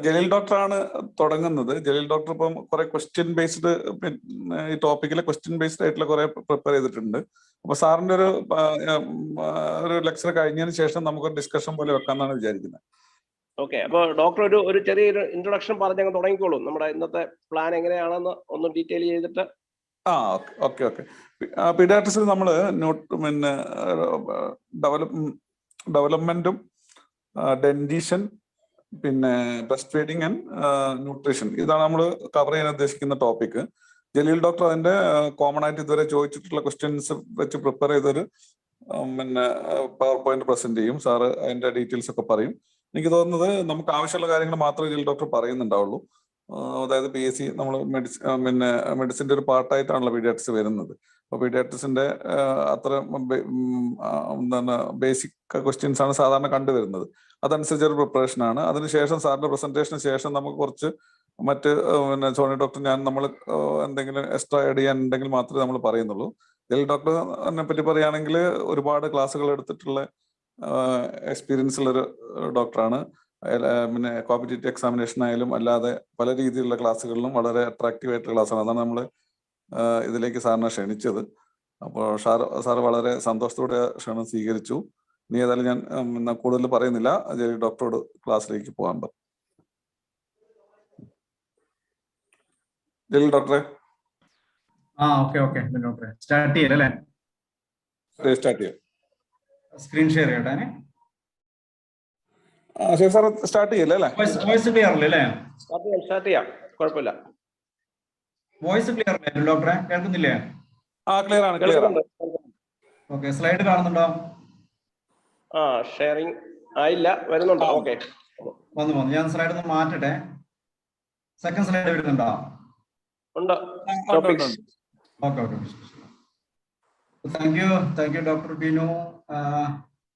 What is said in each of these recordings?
ജലീൽ ഡോക്ടറാണ് തുടങ്ങുന്നത്. ജലീൽ ഡോക്ടർ ഇപ്പം കുറെ ക്വസ്റ്റ്യൻ ബേസ്ഡ് ഈ ടോപ്പിക്കിലെ ക്വസ്റ്റ്യൻ ബേസ്ഡ് ആയിട്ടുള്ള കുറെ പ്രിപ്പയർ ചെയ്തിട്ടുണ്ട്. അപ്പൊ സാറിന്റെ ഒരു ലെക്ചർ കഴിഞ്ഞതിന് ശേഷം നമുക്കൊരു ഡിസ്കഷൻ പോലെ വെക്കാന്നാണ് വിചാരിക്കുന്നത്. ഓക്കെ, അപ്പൊ ഡോക്ടർ ഒരു ചെറിയൊരു ഇൻട്രൊഡക്ഷൻ പറഞ്ഞങ്ങ് തുടങ്ങിക്കോളൂ. നമ്മുടെ ഇന്നത്തെ പ്ലാൻ എങ്ങനെയാണെന്ന് ഒന്ന് ഡീറ്റെയിൽ ചെയ്തിട്ട്. ഓക്കെ. പീഡിയാട്രിക്സിൽ നമ്മൾ ഡെവലപ്മെന്റും ഡെന്റീഷൻ പിന്നെ ബ്രസ്റ്റ് ഫീഡിങ് ആൻഡ് ന്യൂട്രീഷൻ, ഇതാണ് നമ്മൾ കവർ ചെയ്യാൻ ഉദ്ദേശിക്കുന്ന ടോപ്പിക്. ജലീൽ ഡോക്ടർ അതിന്റെ കോമൺ ആയിട്ട് ഇതുവരെ ചോദിച്ചിട്ടുള്ള ക്വസ്റ്റ്യൻസ് വെച്ച് പ്രിപ്പയർ ചെയ്തൊരു പവർ പോയിന്റ് പ്രസന്റ് ചെയ്യും. സാറ് അതിന്റെ ഡീറ്റെയിൽസ് ഒക്കെ പറയും. എനിക്ക് തോന്നുന്നത് നമുക്ക് ആവശ്യമുള്ള കാര്യങ്ങൾ മാത്രമേ ജലീൽ ഡോക്ടർ പറയുന്നുണ്ടാവുള്ളൂ. അതായത് PSC നമ്മൾ മെഡിസിന്റെ ഒരു പാർട്ടായിട്ടാണല്ലോ പീഡിയാട്രിക്സ് വരുന്നത്. അപ്പൊ പീഡിയാട്രിക്സിന്റെ അത്ര എന്താണ് ബേസിക് ക്വസ്റ്റ്യൻസ് ആണ് സാധാരണ കണ്ടുവരുന്നത്. അതനുസരിച്ച് ഒരു പ്രിപ്പറേഷൻ ആണ്. അതിനുശേഷം സാറിന്റെ പ്രസന്റേഷന് ശേഷം നമുക്ക് കുറച്ച് മറ്റ് സോണി ഡോക്ടർ നമ്മൾ എന്തെങ്കിലും എക്സ്ട്രാ ആഡ് ചെയ്യാൻ ഉണ്ടെങ്കിൽ മാത്രമേ നമ്മൾ പറയുന്നുള്ളൂ. ജലീൽ ഡോക്ടറിനെ പറ്റി പറയുകയാണെങ്കിൽ ഒരുപാട് ക്ലാസ്സുകൾ എടുത്തിട്ടുള്ള എക്സ്പീരിയൻസ് ഉള്ളൊരു ഡോക്ടറാണ്. പിന്നെ കോമ്പറ്റേറ്റീവ് എക്സാമിനേഷൻ ആയാലും അല്ലാതെ പല രീതിയിലുള്ള ക്ലാസ്സുകളിലും വളരെ അട്രാക്റ്റീവ് ആയിട്ടുള്ള ക്ലാസ്സാണ്. അതാണ് നമ്മൾ ഇതിലേക്ക് സാറിനെ ക്ഷണിച്ചത്. അപ്പോൾ സാറ് വളരെ സന്തോഷത്തോടെ ക്ഷണം സ്വീകരിച്ചു. ഇനി ഏതായാലും ഞാൻ കൂടുതൽ പറയുന്നില്ല, ജലീൽ ഡോക്ടറോട് ക്ലാസ്സിലേക്ക് പോകാൻ പറ. ജലീൽ ഡോക്ടറെ. ഓക്കെ ഡോക്ടറെ സ്റ്റാർട്ട് ചെയ്യല്ലേ? സ്റ്റാർട്ട് ചെയ്യാം. സ്ക്രീൻ ഷെയർ ചെയ്യട്ടെ. സാർ സ്റ്റാർട്ട് ചെയ്യല്ലേ അല്ലേ? വോയിസ് ക്ലിയർ അല്ലേ? സ്റ്റാർട്ട് ചെയ്യാം, കുഴപ്പമില്ല. വോയിസ് ക്ലിയർ അല്ലേ ഡോക്ടറെ? കേൾക്കുന്നില്ലേ? ക്ലിയർ ആണ്. ഓക്കെ, സ്ലൈഡ് കാണുന്നുണ്ടോ? ഷെയറിംഗ് ആയില്ല, വരുന്നുണ്ടോ? ഓക്കെ, വന്നു. ഞാൻ സ്ലൈഡ് ഒന്ന് മാറ്റട്ടെ. സെക്കൻഡ് സ്ലൈഡ് വരുന്നുണ്ടോ? ഉണ്ട്. Okay. Thank you doctor Binu.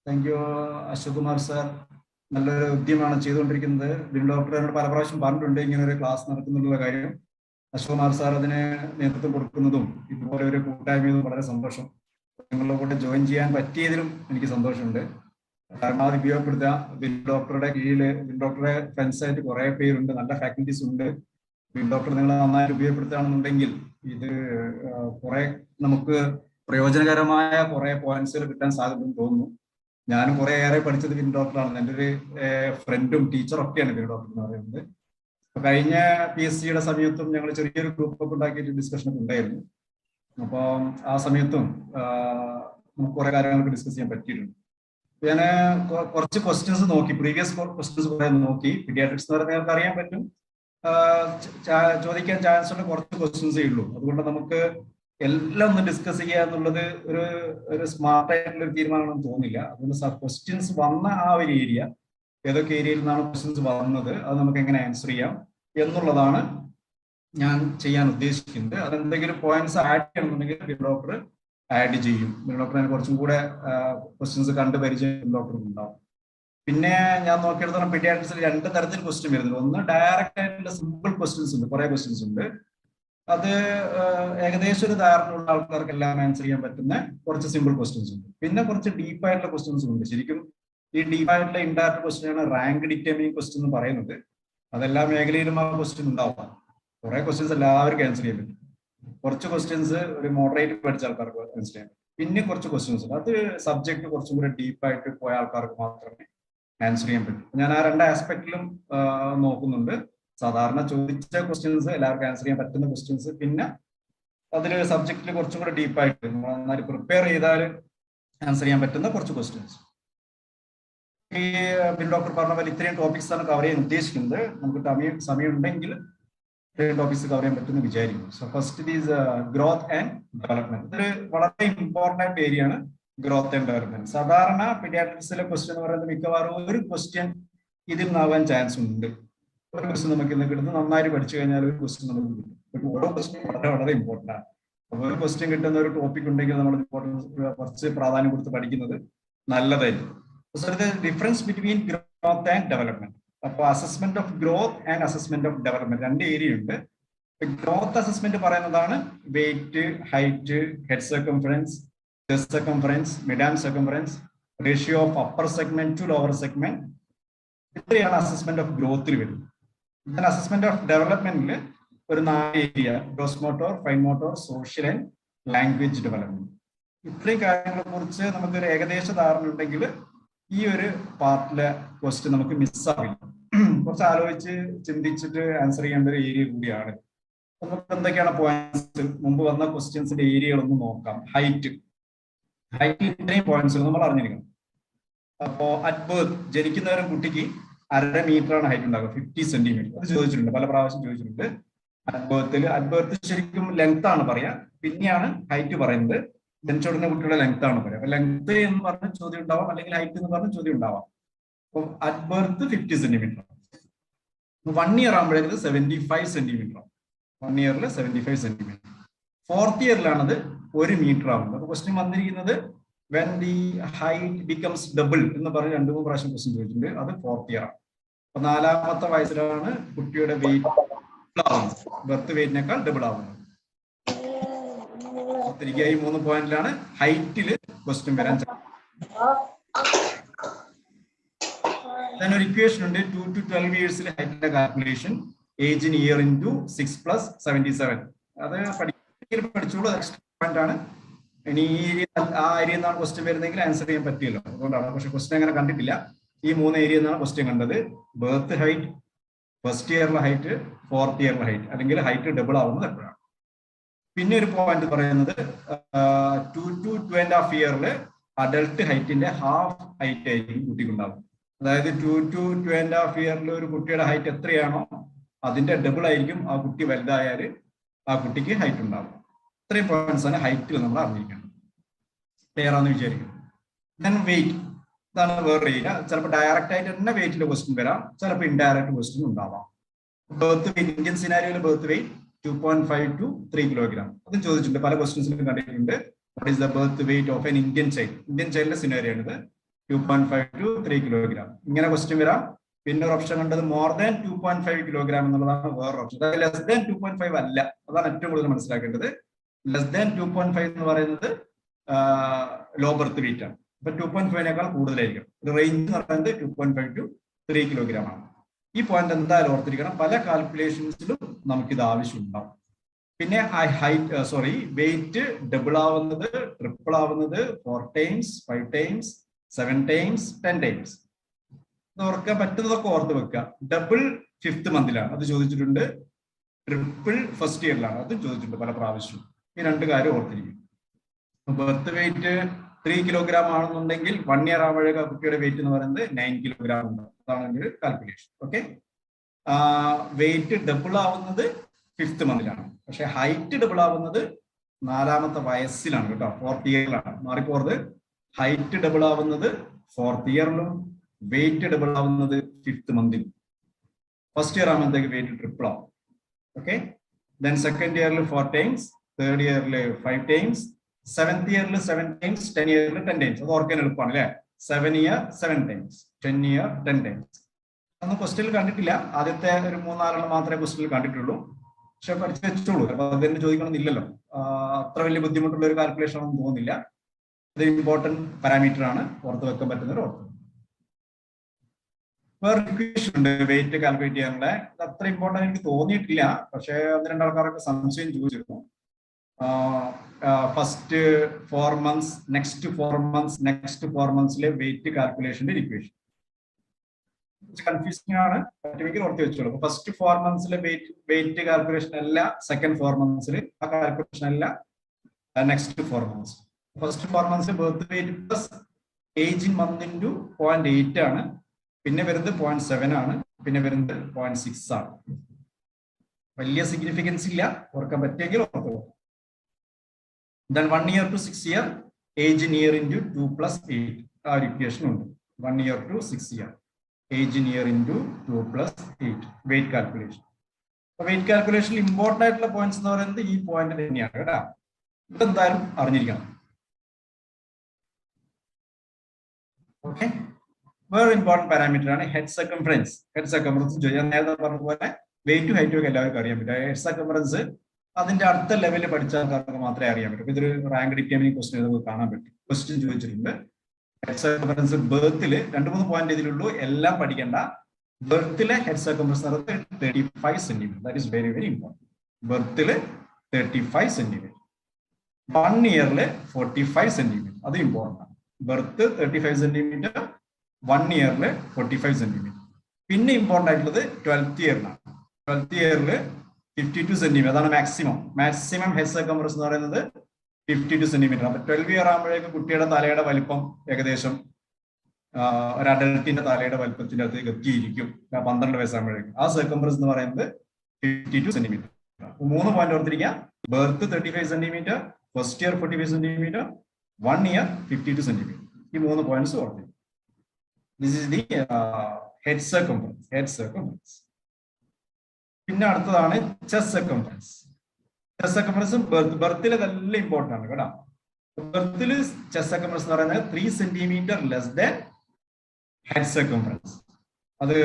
Thank you Ashok Kumar sir. നല്ലൊരു ഉദ്യമമാണ് ചെയ്തുകൊണ്ടിരിക്കുന്നത്. ബിനു ഡോക്ടർ എന്നോട് പല പ്രാവശ്യം പറഞ്ഞിട്ടുണ്ട് ഇങ്ങനെ ഒരു ക്ലാസ് നടക്കുന്നുള്ള കാര്യം. അശോക് കുമാർ സാർ അതിന് നേതൃത്വം കൊടുക്കുന്നതും ഇതുപോലെ ഒരു കൂട്ടായ്മയും വളരെ സന്തോഷം. നിങ്ങളുടെ കൂടെ ജോയിൻ ചെയ്യാൻ പറ്റിയതിലും എനിക്ക് സന്തോഷമുണ്ട്. പരമാവധി ഉപയോഗപ്പെടുത്തുക. ബിനു ഡോക്ടറുടെ കീഴിൽ ബിനു ഡോക്ടറുടെ ഫ്രണ്ട്സ് ആയിട്ട് കുറെ പേരുണ്ട്, നല്ല ഫാക്കൽറ്റീസ് ഉണ്ട്. ബിനു ഡോക്ടർ നിങ്ങൾ നന്നായിട്ട് ഉപയോഗപ്പെടുത്തുകയാണെന്നുണ്ടെങ്കിൽ ഇത് കുറെ നമുക്ക് പ്രയോജനകരമായ കുറെ പോയിന്റ്സുകൾ കിട്ടാൻ സാധിക്കുമെന്ന് തോന്നുന്നു. ഞാനും കുറെ ഏറെ പഠിച്ചത് ബിനു ഡോക്ടറാണ്. എൻ്റെ ഒരു ഫ്രണ്ടും ടീച്ചറും ഒക്കെയാണ് ബിനു ഡോക്ടർ എന്ന് പറയുന്നത്. കഴിഞ്ഞ PSCയുടെ സമയത്തും ഞങ്ങൾ ചെറിയൊരു ഗ്രൂപ്പൊക്കെ ഉണ്ടാക്കിയിട്ട് ഡിസ്കഷനൊക്കെ ഉണ്ടായിരുന്നു. അപ്പോൾ ആ സമയത്തും നമുക്ക് കുറെ കാര്യങ്ങളൊക്കെ ഡിസ്കസ് ചെയ്യാൻ പറ്റിയിട്ടുണ്ട്. ഞാൻ കുറച്ച് ക്വസ്റ്റ്യൻസ് നോക്കി, പ്രീവിയസ് ക്വസ്റ്റ്യൻസ് കുറെ നോക്കി. പീഡിയാട്രിക്സ് എന്ന് പറഞ്ഞാൽ അറിയാൻ പറ്റും, ചോദിക്കാൻ ചാൻസ് ഉള്ള കുറച്ച് ക്വസ്റ്റ്യൻസേ ഉള്ളൂ. അതുകൊണ്ട് നമുക്ക് എല്ലാം ഒന്ന് ഡിസ്കസ് ചെയ്യുക എന്നുള്ളത് ഒരു സ്മാർട്ട് ആയിട്ടുള്ള ഒരു തീരുമാനമാണെന്ന് തോന്നില്ല. അതുകൊണ്ട് ക്വസ്റ്റ്യൻസ് വന്ന ആ ഒരു ഏരിയ, ഏതൊക്കെ ഏരിയയിൽ നിന്നാണ് ക്വസ്റ്റ്യൻസ് വന്നത്, അത് നമുക്ക് എങ്ങനെ ആൻസർ ചെയ്യാം എന്നുള്ളതാണ് ഞാൻ ചെയ്യാൻ ഉദ്ദേശിക്കുന്നത്. അതെന്തെങ്കിലും പോയിന്റ്സ് ആഡ് ചെയ്യണമെന്നുണ്ടെങ്കിൽ ബിനു ഡോക്ടർ ആഡ് ചെയ്യും. ബിനു ഡോക്ടറിനെ കുറച്ചും കൂടെ ക്വസ്റ്റ്യൻസ് കണ്ട് പരിചയം ഡോക്ടർക്ക് ഉണ്ടാവും. പിന്നെ ഞാൻ നോക്കിയെടുത്തോളം പീഡിയാട്രിക്സിൽ 2 തരത്തിൽ ക്വസ്റ്റ്യൻ വരുന്നുണ്ട്. ഒന്ന് ഡയറക്റ്റ് ആയിട്ടുള്ള സിമ്പിൾ ക്വസ്റ്റ്യൻസ് ഉണ്ട്, കുറെ ക്വസ്റ്റ്യൻസ് ഉണ്ട്. അത് ഏകദേശം ഒരു ധാരണയുള്ള ആൾക്കാർക്ക് എല്ലാം ആൻസർ ചെയ്യാൻ പറ്റുന്ന കുറച്ച് സിമ്പിൾ ക്വസ്റ്റ്യൻസ് ഉണ്ട്. പിന്നെ കുറച്ച് ഡീപ്പായിട്ടുള്ള ക്വസ്റ്റ്യൻസ് ഉണ്ട്. ശരിക്കും ഈ ഡീപ്പായിട്ടുള്ള ഇൻഡയറക്റ്റ് ക്വസ്റ്റ്യൻ ആണ് റാങ്ക് ഡിറ്റർമിനിങ് ക്വസ്റ്റ്യൻ എന്ന് പറയുന്നത്. അതെല്ലാ മേഖലയിലും ആ ക്വസ്റ്റ്യൻ ഉണ്ടാവാം. കുറെ ക്വസ്റ്റ്യൻസ് എല്ലാവർക്കും ആൻസർ ചെയ്യാൻ പറ്റും. കുറച്ച് ക്വസ്റ്റ്യൻസ് ഒരു മോഡറേറ്റ് പഠിച്ച ആൾക്കാർക്ക് ആൻസർ ചെയ്യാൻ പറ്റും. പിന്നെ കുറച്ച് ക്വസ്റ്റ്യൻസ് ഉണ്ട്, അത് സബ്ജക്ട് കുറച്ചും കൂടെ ഡീപ്പായിട്ട് പോയ ആൾക്കാർക്ക് മാത്രമേ ആൻസർ ചെയ്യാൻ പറ്റും. ഞാൻ ആ 2 ആസ്പെക്റ്റിലും നോക്കുന്നുണ്ട്. സാധാരണ ചോദിച്ച ക്വസ്റ്റ്യൻസ് എല്ലാവർക്കും ആൻസർ ചെയ്യാൻ പറ്റുന്ന ക്വസ്റ്റ്യൻസ്, പിന്നെ അതിൽ സബ്ജക്റ്റിൽ കുറച്ചും കൂടെ ഡീപ്പായിട്ട് നന്നായി പ്രിപ്പയർ ചെയ്താൽ ആൻസർ ചെയ്യാൻ പറ്റുന്ന കുറച്ച് ക്വസ്റ്റ്യൻസ്. ഈ ബിനു ഡോക്ടർ പറഞ്ഞ പോലെ ഇത്രയും ടോപ്പിക്സ് ആണ് കവർ ചെയ്യാൻ ഉദ്ദേശിക്കുന്നത്. നമുക്ക് സമയം ഉണ്ടെങ്കിൽ ഇത്രയും ടോപ്പിക്സ് കവർ ചെയ്യാൻ പറ്റുമെന്ന് വിചാരിക്കുന്നു. So first is growth and development. ഇതൊരു വളരെ ഇമ്പോർട്ടന്റ് ആയിട്ട് ഏരിയ ആണ് ഗ്രോത്ത് ആൻഡ് ഡെവലപ്മെന്റ്. സാധാരണ പീഡിയാട്രിക്സിലെ ക്വസ്റ്റ്യൻ എന്ന് പറയുന്നത് മിക്കവാറും ഒരു ക്വസ്റ്റ്യൻ ഇതിൽ നിന്നാവാൻ ചാൻസ് ഉണ്ട്. ഒരു ക്വസ്റ്റ്യൻ നമുക്ക് ഇന്ന് കിട്ടുന്നത് നന്നായിട്ട് പഠിച്ചു കഴിഞ്ഞാൽ ഒരു ക്വസ്റ്റ്യൻ നമുക്ക് കിട്ടും. ഓരോ ക്വസ്റ്റ്യൻ വളരെ ഇമ്പോർട്ടന്റ് ആണ്. അപ്പൊ ഒരു ക്വസ്റ്റ്യൻ കിട്ടുന്ന ഒരു ടോപ്പിക് ഉണ്ടെങ്കിൽ നമ്മൾ കുറച്ച് പ്രാധാന്യം കൊടുത്ത് പഠിക്കുന്നത് നല്ലതായിരിക്കും. Difference between growth and development. അപ്പൊ assessment of growth and assessment of development 2 area ഉണ്ട്. ഗ്രോത്ത് അസസ്മെന്റ് പറയുന്നതാണ് weight, height, head circumference, chest circumference, mid arm circumference, ratio of upper segment to lower segment, ഇത്രയാണ് assessment of ഗ്രോത്തിൽ വരുന്നത്. Assessment of ഡെവലപ്മെന്റിൽ ഒരു 4 area: gross motor, fine motor, social and language development. ഇത്രയും കാര്യങ്ങളെ കുറിച്ച് നമുക്കൊരു ഏകദേശ ധാരണ ഉണ്ടെങ്കിൽ ഈ ഒരു പാർട്ടിലെ ക്വസ്റ്റ്യൻ നമുക്ക് മിസ്സാവില്ല. കുറച്ച് ആലോചിച്ച് ചിന്തിച്ചിട്ട് ആൻസർ ചെയ്യേണ്ട ഒരു ഏരിയ കൂടിയാണ്. നമുക്ക് എന്തൊക്കെയാണ് പോയിന്റ്സ്, മുമ്പ് വന്ന ക്വസ്റ്റ്യൻസിന്റെ ഏരിയകളൊന്ന് നോക്കാം. ഹൈറ്റ് ഇത്രയും പോയിന്റ്സ് നമ്മൾ അറിഞ്ഞിരിക്കണം. അപ്പോ അറ്റ് ബർത്ത് ജനിക്കുന്ന ഒരു കുട്ടിക്ക് 1/2 മീറ്ററാണ് ഹൈറ്റ് ഉണ്ടാകുക, 50 സെന്റിമീറ്റർ. അത് ചോദിച്ചിട്ടുണ്ട്, പല പ്രാവശ്യം ചോദിച്ചിട്ടുണ്ട്. അറ്റ് ബർത്ത് ശരിക്കും ലെങ്ത് ആണ് പറയാ, പിന്നെയാണ് ഹൈറ്റ് പറയുന്നത്. ജനിച്ചോടുന്ന കുട്ടിയുടെ ലെങ്ത് ആണ് പറയാം. അപ്പൊ ലെങ്ത് എന്ന് പറഞ്ഞ ചോദ്യം ഉണ്ടാവാം, അല്ലെങ്കിൽ ഹൈറ്റ് എന്ന് പറഞ്ഞ ചോദ്യം ഉണ്ടാവാം. അപ്പൊ അറ്റ് ബർത്ത് 50 സെന്റിമീറ്റർ. 1 ഇയർ ആകുമ്പോഴേക്കും 75 സെന്റിമീറ്റർ. 1 ഇയറിൽ 75 സെന്റിമീറ്റർ. 4th ഇയറിലാണത് 1 മീറ്റർ ആവുന്നത്. അപ്പൊ ക്വസ്റ്റ്യൻ വന്നിരിക്കുന്നത് when the height becomes double എന്ന് പറഞ്ഞ് 2-3 പ്രാവശ്യം ക്വസ്റ്റ്യൻ ചോദിച്ചിട്ടുണ്ട്. അത് 4th ഇയർ ആണ്. അപ്പൊ 4ാമത്തെ വയസ്സിലാണ് കുട്ടിയുടെ വെയിറ്റ് ആവുന്നത്, ബർത്ത് വെയിറ്റിനേക്കാൾ ഡബിൾ ആവുന്നത്. ഈ 3 പോയിന്റിലാണ് ഹൈറ്റിൽ ക്വസ്റ്റ്യൻ വരാൻ ഒരു ഇക്വേഷൻ ഉണ്ട്. 2 to 12 ഇയേഴ്സിലെ ഹൈറ്റിന്റെ calculation, age in year into 6 + 77. അത് പഠിച്ചോളൂ, എക്സ്ട്രാ പോയിന്റ് ആണ്. ഇനി ആ ഏരിയ നിന്നാണ് ക്വസ്റ്റ്യൻ വരുന്നതെങ്കിൽ ആൻസർ ചെയ്യാൻ പറ്റിയല്ലോ, അതുകൊണ്ടാണ്. പക്ഷെ ക്വസ്റ്റ്യൻ അങ്ങനെ കണ്ടിട്ടില്ല. ഈ 3 ഏരിയ നിന്നാണ് ക്വസ്റ്റ്യൻ കണ്ടത്. ബർത്ത് ഹൈറ്റ്, ഫസ്റ്റ് ഇയറിലെ ഹൈറ്റ്, 4th ഇയറിലെ ഹൈറ്റ്, അല്ലെങ്കിൽ ഹൈറ്റ് ഡബിൾ ആവുന്നത് എപ്പോഴാണ്. പിന്നെ ഒരു പോയിന്റ് പറയുന്നത് 2 to 2.5 ഇയറില് അഡൽട്ട് ഹൈറ്റിന്റെ ഹാഫ് ഹൈറ്റ് ആയിരിക്കും കുട്ടിക്കുണ്ടാവും. അതായത് 2 to 2.5 ഇയറിൽ ഒരു കുട്ടിയുടെ ഹൈറ്റ് എത്രയാണോ അതിന്റെ ഡബിൾ ആയിരിക്കും ആ കുട്ടി വലുതായാൽ ആ കുട്ടിക്ക് ഹൈറ്റ് ഉണ്ടാവും. ഇത്രയും പോയിന്റ്സ് ആണ് ഹൈറ്റിൽ നമ്മൾ അറിഞ്ഞിരിക്കണം. ക്ലിയർ ആണെന്ന് വിചാരിക്കുന്നു. ദെൻ വെയിറ്റ്, ഇതാണ് വേറെ ഏരിയ. ചിലപ്പോൾ ഡയറക്റ്റ് ആയിട്ട് തന്നെ വെയിറ്റിന്റെ ക്വസ്റ്റ്യൻ വരാം, ചിലപ്പോൾ ഇൻഡയറക്റ്റ് ക്വസ്റ്റ്യൻ ഉണ്ടാവാം. ബർത്ത് വെയിറ്റ്, ഇന്ത്യൻ സിനാരിയോയിൽ ബർത്ത് വെയിറ്റ് 2.5 to 3 കിലോഗ്രാം. അതും ചോദിച്ചിട്ടുണ്ട്, പല ക്വസ്റ്റ്യൻസിലും കണ്ടിട്ടുണ്ട്. What is the birth weight of an Indian child? Indian ചൈൽഡിന്റെ സിനാരിയോ ആണിത്. 2.5 to 3 കിലോഗ്രാം. ഇങ്ങനെ ക്വസ്റ്റ്യൻ വരാം. പിന്നെ ഒരു ഓപ്ഷൻ കണ്ടത് മോർ ദാൻ 2.5 കിലോഗ്രാം എന്നുള്ളതാണ് വേറെ ഓപ്ഷൻ. അതായത് ലെസ് ദാൻ 2.5 അല്ല, അതാണ് ഏറ്റവും കൂടുതൽ മനസ്സിലാക്കേണ്ടത്. ലെസ് ദാൻ 2.5 എന്ന് പറയുന്നത് ലോ ബർത്ത് വെയിറ്റ് ആണ്. അപ്പൊ 2.5നേക്കാൾ കൂടുതലായിരിക്കും. റേഞ്ച് എന്ന് പറയുന്നത് 2.5 to 3 കിലോഗ്രാം ആണ്. ഈ പോയിന്റ് എന്തായാലും ഓർത്തിരിക്കണം, പല കാൽക്കുലേഷൻസിലും നമുക്കിത് ആവശ്യമുണ്ടാവും. പിന്നെ വെയിറ്റ് ഡബിൾ ആവുന്നത്, ട്രിപ്പിൾ ആവുന്നത് 4 times, 5 times, 7 times, 10 times. ഇത് ഓർക്കാൻ പറ്റുന്നതൊക്കെ ഓർത്ത് വെക്കുക. ഡബിൾ 5th മന്തിലാണ്, അത് ചോദിച്ചിട്ടുണ്ട്. ട്രിപ്പിൾ ഫസ്റ്റ് ഇയറിലാണ്, അതും ചോദിച്ചിട്ടുണ്ട് പല പ്രാവശ്യവും. ഈ 2 കാര്യം ഓർത്തിരിക്കും. ബർത്ത് വെയിറ്റ് 3 കിലോഗ്രാം ആണെന്നുണ്ടെങ്കിൽ 1 ഇയർ ആവുമ്പോഴേക്ക് കുട്ടിയുടെ വെയിറ്റ് എന്ന് പറയുന്നത് 9 കിലോഗ്രാം ഉണ്ടാവും. അതാണ് ഒരു കാൽക്കുലേഷൻ. ഓക്കെ, വെയിറ്റ് ഡബിൾ ആവുന്നത് 5th മന്തിലാണ്, പക്ഷെ ഹൈറ്റ് ഡബിൾ ആവുന്നത് 4ാമത്തെ വയസ്സിലാണ് കേട്ടോ, 4th ഇയറിലാണ്. മാറിപ്പോറത്, ഹൈറ്റ് ഡബിൾ ആവുന്നത് 4th ഇയറിലും വെയിറ്റ് ഡബിൾ ആവുന്നത് 5th മന്തിലും. ഫസ്റ്റ് ഇയർ ആകുമ്പോഴത്തേക്ക് വെയിറ്റ് ട്രിപ്പിൾ ആവും. ഓക്കെ, ദെൻ സെക്കൻഡ് ഇയറിൽ 4 times, തേർഡ് ഇയറിൽ 5 times, 7th ഇയറിൽ 7 times, 10 ഇയറിൽ 10 times. അത് ഓർക്കാൻ എളുപ്പമാണ് അല്ലെ. 7 year 7 times, 10 year 10 times. അതൊന്നും ക്വസ്റ്റ്യനിൽ കണ്ടിട്ടില്ല. ആദ്യത്തെ ഒരു 3-4 മാത്രമേ ക്വസ്റ്റ്യനിൽ കണ്ടിട്ടുള്ളൂ. പക്ഷെ പഠിച്ചു വെച്ചോളൂ, അപ്പൊ അതിന് ചോദിക്കണമെന്നില്ലല്ലോ. അത്ര വലിയ ബുദ്ധിമുട്ടുള്ള ഒരു കാൽക്കുലേഷൻ ഒന്നും തോന്നുന്നില്ല. ഇത് ഇമ്പോർട്ടന്റ് പാരാമീറ്റർ ആണ്, ഓർത്ത് വെക്കാൻ പറ്റുന്ന ഒരു ഓർത്ത്. വേറെ ഇക്വേഷൻ ഉണ്ട് വെയിറ്റ് കാൽക്കുലേറ്റ് ചെയ്യാനുള്ള. ഇത് അത്ര ഇമ്പോർട്ടന്റ് എനിക്ക് തോന്നിയിട്ടില്ല, പക്ഷെ 1-2 ആൾക്കാരൊക്കെ സംശയം ചോദിച്ചിരുന്നു. First 4 months, next 4 months, next 4 monthsലെ വെയിറ്റ് കാൽക്കുലേഷന്റെ ഇക്വേഷൻ കൺഫ്യൂസിംഗ് ആണ്, പറ്റുമെങ്കിൽ ഓർത്ത് വെച്ചോളൂ. ഫസ്റ്റ് 4 monthsലെ വെയിറ്റ് കാൽക്കുലേഷൻ അല്ല, സെക്കൻഡ് 4 monthsൽ ആ കാൽക്കുലേഷൻ അല്ല, next 4 months. First 4 months birth weight plus age in month into 0.8 ആണ്. പിന്നെ വരുന്നത് 0.7 ആണ്. പിന്നെ വരുന്നത് 0.6 ആണ്. വലിയ സിഗ്നിഫിക്കൻസ് ഇല്ല, ഓർക്കാൻ പറ്റിയെങ്കിൽ ഓർത്തോളൂ. Then 1 year to 6 year, age in year into 2 plus 8. ആ ഒരു ഇക്വേഷൻ ഉണ്ട്. 1 year to 6 year, age in year into 2 plus 8. Weight calculation. Weight കാൽക്കുലേഷനിൽ ഇമ്പോർട്ടന്റ് ആയിട്ടുള്ള പോയിന്റ്സ് എന്ന് പറയുന്നത് ഈ പോയിന്റ് തന്നെയാണ് കേട്ടോ. ഇതെന്തായാലും അറിഞ്ഞിരിക്കണം. ഓക്കെ, വേറെ ഇമ്പോർട്ടന്റ് പാരാമീറ്റർ ആണ് ഹെഡ് സർക്കംഫറൻസ്. ഹെഡ് സർക്കംഫറൻസ് ഞാൻ നേരത്തെ പറഞ്ഞതുപോലെ വെയിറ്റും ഹൈറ്റും ഒക്കെ എല്ലാവർക്കും അറിയാൻ പറ്റും. ഹെഡ് സർക്കംഫറൻസ് അതിന്റെ അടുത്ത ലെവലിൽ പഠിച്ച ആൾക്കാർക്ക് മാത്രമേ അറിയാൻ പറ്റും. ഇതൊരു റാങ്ക് ഡിറ്റർമിനിങ് ക്വസ്റ്റ്യൻ നമുക്ക് കാണാൻ പറ്റും. ക്വസ്റ്റ്യൻ ചോദിച്ചിട്ടുണ്ട്. ഹെഡ് സർക്കംഫറൻസ് ബർത്തിൽ 2-3 പോയിന്റ് ഇതിലുള്ളൂ, എല്ലാം പഠിക്കേണ്ട. ബർത്തിലെ ഹെഡ് സർക്കംഫറൻസ് എന്ന് പറയുന്നത് 35 centimetre. That is very very important. ബർത്തില് 35 സെന്റിമീറ്റർ. 1 ഇയറില് 45 സെന്റിമീറ്റർ. അത് ഇമ്പോർട്ടൻ്റ് ആണ്. ബർത്ത് 35 സെന്റിമീറ്റർ, 1 ഇയറില് 45 സെന്റിമീറ്റർ. പിന്നെ ഇമ്പോർട്ടൻ്റ് ആയിട്ടുള്ളത് 12th ഇയറിലാണ്. 12th ഇയറിൽ 52 സെന്റിമീറ്റർ. അതാണ് മാക്സിമം ഹെഡ് സർക്കംഫറൻസ് എന്ന് പറയുന്നത് 52 സെന്റിമീറ്റർ. അപ്പൊ 12 ഇയർ ആകുമ്പോഴേക്കും കുട്ടിയുടെ തലയുടെ വലിപ്പം ഏകദേശം ഒരു അഡൽട്ടിന്റെ തലയുടെ വലിപ്പത്തിന്റെ അടുത്തേക്ക് എത്തിയിരിക്കും 12 വയസ്സാകുമ്പോഴേക്കും. ആ സർക്കംഫറൻസ് എന്ന് പറയുന്നത് 52 സെന്റിമീറ്റർ. 3 പോയിന്റ് ഓർത്തിരിക്കുക. Birth 35 centimetre, first year 45 centimetre, 1 year 52 centimetre. ഈ 3 പോയിന്റ്സ് ഓർത്തിരിക്കും. This is the head circumference. പിന്നെ അടുത്തതാണ് ചെസ്റ്റ് സർക്കംഫറൻസ്. ചെസ്റ്റ് സർക്കംഫറൻസും ബർത്തിൽ ഇതെല്ലാം ഇമ്പോർട്ടൻ്റ് ആണ് കേട്ടോ. ബർത്തിൽ ചെസ്റ്റ് സർക്കംഫറൻസ് എന്ന് പറയുന്നത് 3 centimetre less than head circumference. അത്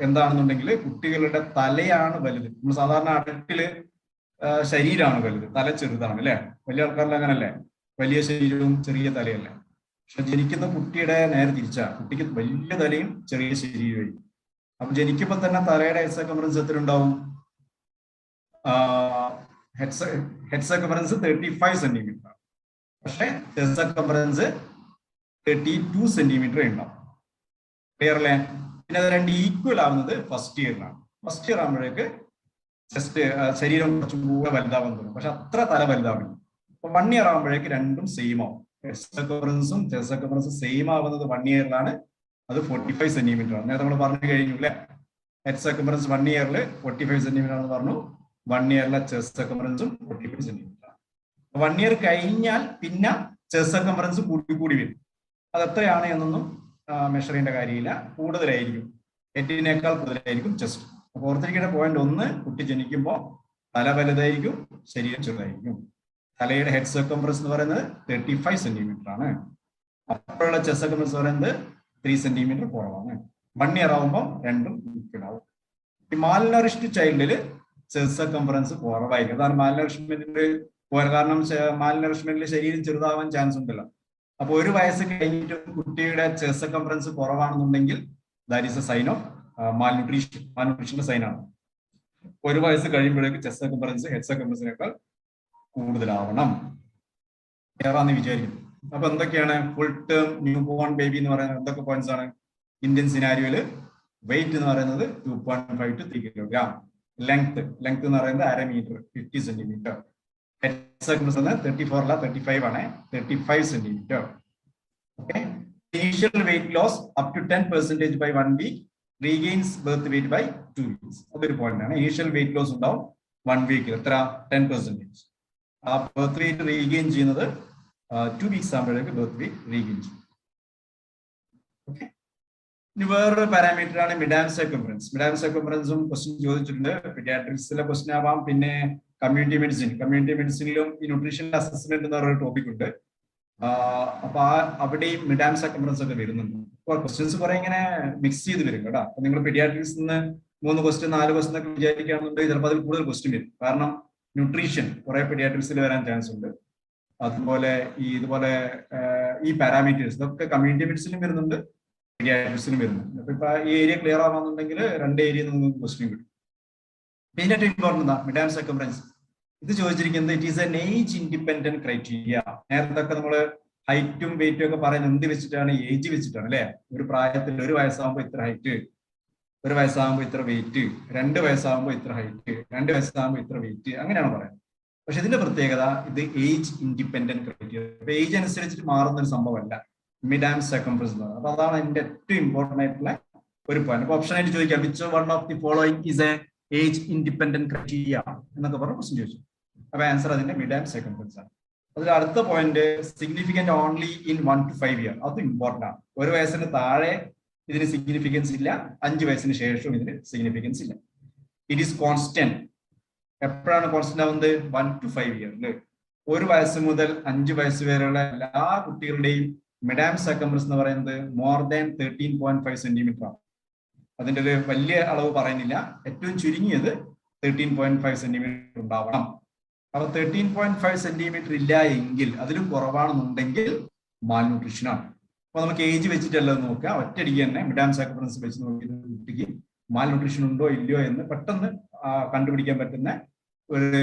എന്താണെന്നുണ്ടെങ്കിൽ കുട്ടികളുടെ തലയാണ് വലുത്. നമ്മൾ സാധാരണ അഡൽട്ടില് ശരീരമാണ് വലുത്, തല ചെറുതാണ് അല്ലെ. വലിയ ആൾക്കാരിൽ അങ്ങനല്ലേ, വലിയ ശരീരവും ചെറിയ തലയല്ലേ. പക്ഷെ ജനിക്കുന്ന കുട്ടിയുടെ നേരെ തിരിച്ചാ, കുട്ടിക്ക് വലിയ തലയും ചെറിയ ശരീരവും. അപ്പൊ ജനിക്കുമ്പോ തന്നെ തലയുടെ ഹെഡ് സർക്കംഫറൻസ് എത്ര ഉണ്ടാവും? Head circumference 35 centimetre. പക്ഷെ ചെസ്റ്റ് സർക്കംഫറൻസ് 32 സെന്റിമീറ്റർ ഉണ്ടാവും. ക്ലിയർ അല്ലേ? പിന്നെ അത് രണ്ട് ഈക്വൽ ആവുന്നത് ഫസ്റ്റ് ഇയറിലാണ്. ഫസ്റ്റ് ഇയർ ആകുമ്പോഴേക്ക് ചെസ്റ്റ് ശരീരം കുറച്ചും കൂടെ വലുതാവാൻ തുടങ്ങും. പക്ഷെ അത്ര തല വലുതാവില്ല. അപ്പൊ 1 ഇയർ ആകുമ്പോഴേക്ക് രണ്ടും സെയിം ആവും. ഹെഡ് സർക്കംഫറൻസും ചെസ്റ്റ് സർക്കംഫറൻസും സെയിം ആവുന്നത് 1 ഇയറിലാണ്. അത് 45 സെന്റിമീറ്റർ ആണ്. നേരത്തെ നമ്മൾ പറഞ്ഞു കഴിഞ്ഞു അല്ലെ. ഹെഡ് സർക്കംഫറൻസ് 1 ഇയറിൽ 45 സെന്റിമീറ്റർ ആണെന്ന് പറഞ്ഞു. 1 ഇയറിലെ ചെസ്റ്റ് സർക്കംഫറൻസും 45 സെന്റിമീറ്റർ ആണ്. 1 ഇയർ കഴിഞ്ഞാൽ പിന്നെ ചെസ്റ്റ് സർക്കംഫറൻസ് കൂടി വരും. അത് എത്രയാണ് എന്നൊന്നും മെഷർ ചെയ്യേണ്ട കാര്യമില്ല. കൂടുതലായിരിക്കും, ഹെഡിനേക്കാൾ കൂടുതലായിരിക്കും ചെസ്റ്റ്. അപ്പൊ ഓർത്തിരിക്കേണ്ട പോയിന്റ് 1, കുട്ടി ജനിക്കുമ്പോൾ തല വലുതായിരിക്കും, ശരീരം ചെറുതായിരിക്കും. തലയുടെ ഹെഡ് സർക്കംഫറൻസ് എന്ന് പറയുന്നത് 35 സെന്റിമീറ്റർ ആണ്. അപ്പോഴുള്ള ചെസ്റ്റ് സർക്കംഫറൻസ് പറയുന്നത് 3 സെന്റിമീറ്റർ കുറവാണ്. 1 ഇയർ ആവുമ്പോൾ രണ്ടും ഈക്വൽ ആവും. ഈ മാൽനറിഷ്ഡ് ചൈൽഡിൽ ചെസ്റ്റ് സർക്കംഫറൻസ് കുറവായിരിക്കും. അതാണ് മാൽനറിഷ്മെന്റിന്റെ കാരണം. മാൽനറിഷ്മെന്റിൽ ശരീരം ചെറുതാവാൻ ചാൻസ് ഉണ്ടല്ലോ. അപ്പൊ 1 വയസ്സ് കഴിഞ്ഞിട്ടും കുട്ടിയുടെ ചെസ്റ്റ് സർക്കംഫറൻസ് കുറവാണെന്നുണ്ടെങ്കിൽ that is a sign of മാൽന്യൂട്രീഷന്റെ സൈനാണ്. 1 വയസ്സ് കഴിയുമ്പോഴേക്ക് ചെസ്റ്റ് സർക്കംഫറൻസ് ഹെഡ് സർക്കംഫറൻസിനേക്കാൾ കൂടുതലാവണം. ഏറാന്ന് വിചാരിക്കും. അപ്പൊ എന്തൊക്കെയാണ് full term newborn baby എന്ന് പറയുന്നത്? എന്തൊക്കെ പോയിന്റ്സ് ആണ്? ഇന്ത്യൻ സിനാരിയോയില് വെയിറ്റ് എന്ന് പറയുന്നത് 2.5 to 3 കിലോഗ്രാം. ലെങ്ത് എന്ന് പറയുന്നത് 1/2 മീറ്റർ, 50 സെന്റിമീറ്റർ. ഹെഡ് സർക്കംഫറൻസ് 34 അല്ല 35 ആണ്, 35 centimetre. Okay. Initial weight loss up to 10% by 1 week, regains birth weight by 2 weeks. അതൊരു പോയിന്റ് ആണ്. ഇനീഷ്യൽ വെയിറ്റ് ലോസ് ഉണ്ടാവും 1 വീക്കിൽ. എത്ര? 10%. ആ ബർത്ത് വെയിറ്റ് റീഗെയിൻ ചെയ്യുന്നത് 2 weeks ആകുമ്പോഴേക്ക് ബർത്ത് വെയിറ്റ് റീഗെയിൻ ചെയ്യും. ഓക്കെ. ഇനി വേറൊരു പാരാമീറ്റർ ആണ് മിഡാം സർക്കംഫറൻസ്. മിഡാം സർക്കംഫറൻസും ക്വസ്റ്റ്യൻ ചോദിച്ചിട്ടുണ്ട്. പീഡിയാട്രിക്സിലെ ക്വസ്റ്റ്യൻ ആവാം, പിന്നെ കമ്മ്യൂണിറ്റി മെഡിസിനിലും ഈ ന്യൂട്രീഷൻ അസസ്മെന്റ് എന്ന് പറയുന്ന ടോപ്പിക് ഉണ്ട്. അപ്പൊ അവിടെയും മിഡാം സർക്കംഫറൻസ് ഒക്കെ വരുന്നുണ്ട്. ക്വസ്റ്റ്യൻസ് കുറെ ഇങ്ങനെ മിക്സ് ചെയ്ത് വരും കേട്ടോ. അപ്പൊ നിങ്ങൾ പീഡിയാട്രിക്സ് നിന്ന് 3 ക്വസ്റ്റ്യൻ 4 ക്വസ്റ്റ്യൻ ഒക്കെ വിചാരിക്കുകയാണെന്നുണ്ടെങ്കിൽ ചിലപ്പോൾ അതിൽ കൂടുതൽ ക്വസ്റ്റ്യൻ വരും. കാരണം ന്യൂട്രീഷൻ കുറെ പീഡിയാട്രിക്സിൽ വരാൻ ചാൻസ് ഉണ്ട്. അതുപോലെ ഇതുപോലെ ഈ പാരാമീറ്റേഴ്സ് ഇതൊക്കെ കമ്മ്യൂണിറ്റി മെഡിസിനും വരുന്നുണ്ട്, പീഡിയാട്രിക്സിനും വരുന്നുണ്ട്. അപ്പൊ ഇപ്പൊ ഈ ഏരിയ ക്ലിയർ ആവാന്നുണ്ടെങ്കിൽ 2 ഏരിയയിൽ നിങ്ങൾക്ക് ക്വസ്റ്റ്യൻ കിട്ടും. പിന്നെ ഏറ്റവും ഇമ്പോർട്ടൻ്റ് മിഡാം സർക്കംഫറൻസ്. ഇത് ചോദിച്ചിരിക്കുന്നത് it is N age independent criteria. നേരത്തെ ഒക്കെ നമ്മള് ഹൈറ്റും വെയിറ്റും ഒക്കെ പറയുന്നത് എന്ത് വെച്ചിട്ടാണ്? ഏജ് വെച്ചിട്ടാണ് അല്ലെ. ഒരു പ്രായത്തിൽ 1 വയസ്സാകുമ്പോൾ ഇത്ര ഹൈറ്റ്, 1 വയസ്സാകുമ്പോൾ ഇത്ര വെയിറ്റ്, 2 വയസ്സാകുമ്പോൾ ഇത്ര ഹൈറ്റ്, 2 വയസ്സാകുമ്പോൾ ഇത്ര വെയിറ്റ്, അങ്ങനെയാണ് പറയുന്നത്. പക്ഷെ ഇതിന്റെ പ്രത്യേകത ഇത് ഏജ് ഇൻഡിപെൻഡന്റ് ക്രൈറ്റീരിയ. അപ്പൊ ഏജ് അനുസരിച്ചിട്ട് മാറുന്ന ഒരു സംഭവമല്ല മിഡാം സർക്കംഫറൻസ് എന്ന് പറയുന്നത്. അപ്പൊ അതാണ് അതിന്റെ ഏറ്റവും ഇമ്പോർട്ടന്റ് ആയിട്ടുള്ള ഒരു പോയിന്റ്. അപ്പൊ ഓപ്ഷൻ ആയിട്ട് ചോദിക്കാം which one of the following is A age independent criteria എന്നൊക്കെ പറഞ്ഞ ക്വസ്റ്റ്യൻ ചോദിച്ചു. അപ്പൊ ആൻസർ അതിന്റെ മിഡാം സർക്കംഫറൻസ് ആണ്. അതിൽ അടുത്ത point significant only in 1 to 5 year. അത് ഇമ്പോർട്ടന്റ് ആണ്. 1 വയസ്സിന് താഴെ ഇതിന് സിഗ്നിഫിക്കൻസ് ഇല്ല, 5 വയസ്സിന് ശേഷവും ഇതിന് സിഗ്നിഫിക്കൻസ് ഇല്ല. It is constant. എപ്പോഴാണ് കോൺസ്റ്റന്റ് ആവുന്നത്? 1 to 5 ഇയറിൽ. 1 വയസ്സ് മുതൽ 5 വയസ്സ് വരെയുള്ള എല്ലാ കുട്ടികളുടെയും മിഡാം സർക്കംഫറൻസ് എന്ന് പറയുന്നത് മോർ ദാൻ 13.5 സെന്റിമീറ്റർ ആണ്. അതിന്റെ ഒരു വലിയ അളവ് പറയുന്നില്ല, ഏറ്റവും ചുരുങ്ങിയത് 13.5 സെന്റിമീറ്റർ ഉണ്ടാവണം. അപ്പൊ 13.5 സെന്റിമീറ്റർ ഇല്ല എങ്കിൽ, അതിലും കുറവാണെന്നുണ്ടെങ്കിൽ മാൽന്യൂട്രീഷൻ ആണ്. അപ്പൊ നമുക്ക് ഏജ് വെച്ചിട്ടല്ല നോക്കുക, ഒറ്റയടിക്ക് തന്നെ മിഡാം സർക്കംഫറൻസ് വെച്ച് നോക്കി കുട്ടിക്ക് മാൽ ന്യൂട്രീഷൻ ഉണ്ടോ ഇല്ലയോ എന്ന് പെട്ടെന്ന് കണ്ടുപിടിക്കാൻ പറ്റുന്ന ഒരു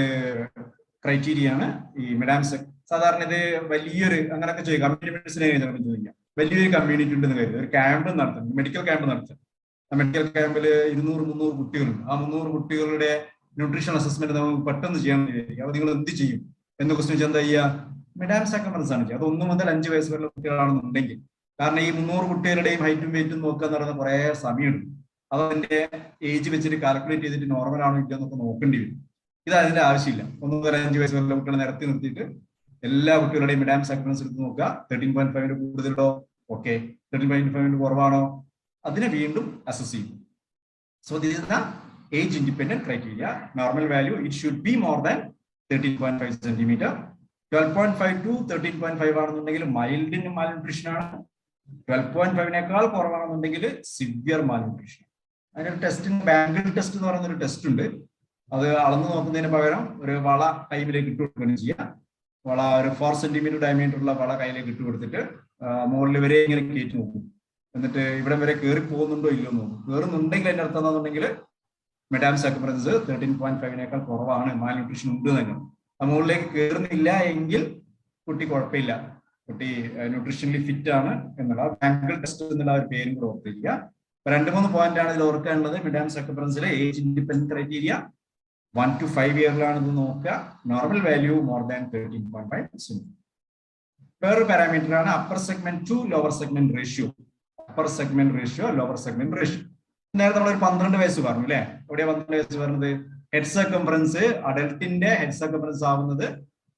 ക്രൈറ്റീരിയ ആണ് ഈ മിഡാം. സാധാരണ ഇത് വലിയൊരു അങ്ങനെയൊക്കെ ചോദിക്കാം, കമ്മ്യൂണിറ്റി മെഡിസിനെ ചോദിക്കാം, വലിയൊരു കമ്മ്യൂണിറ്റി ഉണ്ടെന്ന് കരുതുക, ഒരു ക്യാമ്പ് നടത്തും, മെഡിക്കൽ ക്യാമ്പ് നടത്തും. ആ മെഡിക്കൽ ക്യാമ്പിൽ 200-300 കുട്ടികളുണ്ട്. ആ 300 കുട്ടികളുടെ ന്യൂട്രീഷൻ അസസ്മെന്റ് നമുക്ക് പെട്ടെന്ന് ചെയ്യാൻ വിചാരിക്കും. അപ്പൊ നിങ്ങൾ എന്ത് ചെയ്യും എന്ന് ക്വസ്റ്റ്യൻ വെച്ചാൽ എന്താ ചെയ്യുക? മിഡാം സർക്കംഫറൻസ് ആണ് ചെയ്യുക. അത് 1 മുതൽ 5 വയസ്സ് വരെയുള്ള കുട്ടികളാണെന്നുണ്ടെങ്കിൽ, കാരണം ഈ 300 കുട്ടികളുടെയും ഹൈറ്റും വെയിറ്റും നോക്കുക എന്ന് പറയുന്നത് കുറെ സമയമുണ്ട്. അത് അതിന്റെ ഏജ് വെച്ചിട്ട് കാൽക്കുലേറ്റ് ചെയ്തിട്ട് നോർമൽ ആണോ ഇല്ലയോ എന്നൊക്കെ നോക്കേണ്ടി വരും. ഇത് അതിന്റെ ആവശ്യമില്ല. 1 മുതൽ 5 വയസ്സ് വരെയുള്ള കുട്ടികളെ നിരത്തി നിർത്തിയിട്ട് എല്ലാ കുട്ടികളുടെയും മിഡാം സർക്കംഫറൻസ് എടുത്ത് നോക്കുക. 13.5 കൂടുതലുണ്ടോ? ഓക്കെ. 13.5 കുറവാണോ? അതിനെ വീണ്ടും അസസ് ചെയ്യും. So this is the age independent criteria. Normal value it should be more than 13.5 centimetre. 12.5 to 13.5 ആണെന്നുണ്ടെങ്കിൽ മൈൽഡ് മാൽന്യൂട്രീഷൻ ആണ്. 12.5 കുറവാണെന്നുണ്ടെങ്കിൽ സിവിയർ മാൽന്യൂട്രീഷൻ. അതിനൊരു ടെസ്റ്റിന് ബാങ്കിൾ ടെസ്റ്റ് എന്ന് പറയുന്ന ഒരു ടെസ്റ്റ് ഉണ്ട്. അത് അളന്നു നോക്കുന്നതിന് പകരം ഒരു വള കൈയിലേക്ക് ഇട്ട് കൊടുക്കുകയാണ് ചെയ്യുക. വള ഒരു 4 സെന്റിമീറ്റർ ഡയമീറ്റർ ഉള്ള വള കയ്യിലേക്ക് ഇട്ട് കൊടുത്തിട്ട് മുകളിൽ വരെ ഇങ്ങനെ കയറ്റി നോക്കും. എന്നിട്ട് ഇവിടെ വരെ കയറി പോകുന്നുണ്ടോ ഇല്ലയോ നോക്കും. കയറുന്നുണ്ടെങ്കിൽ അതിന്റെ അർത്ഥം എന്താണെന്നുണ്ടെങ്കിൽ മിഡാം സർക്കംഫറൻസ് 13.5 കുറവാണ്, മാൽന്യൂട്രീഷൻ ഉണ്ട് തന്നെ. മുകളിലേക്ക് കയറുന്നില്ല എങ്കിൽ കുട്ടി കുഴപ്പമില്ല, കുട്ടി ന്യൂട്രീഷണലി ഫിറ്റ് ആണ് എന്നുള്ള ബാങ്കിൾ ടെസ്റ്റ് എന്നുള്ള ഒരു പേരും കൂടെ ഓർത്തിരിക്കുക. 2-3 പോയിന്റ് ആണ് ഇതിൽ ഓർക്കാനുള്ളത്. മിഡാം സർക്കംഫറൻസിലെ ഏജ് ഇൻഡിപെൻഡന്റ് ക്രൈറ്റീരിയ 1 to 5 ഇയറിലാണ് ഇത് നോക്കുക. Normal value more than 13.5. വേറൊരു പാരാമീറ്റർ ആണ് upper segment to lower segment ratio. Upper segment ratio, lower segment ratio. നേരത്തെ നമ്മളൊരു 12 വയസ്സ് പറഞ്ഞു അല്ലെ? എവിടെയാ 12 വയസ്സ് പറഞ്ഞത്? ഹെഡ് സർക്കംഫറൻസ്, അഡൽട്ടിന്റെ ഹെഡ് സർക്കംഫറൻസ് ആവുന്നത്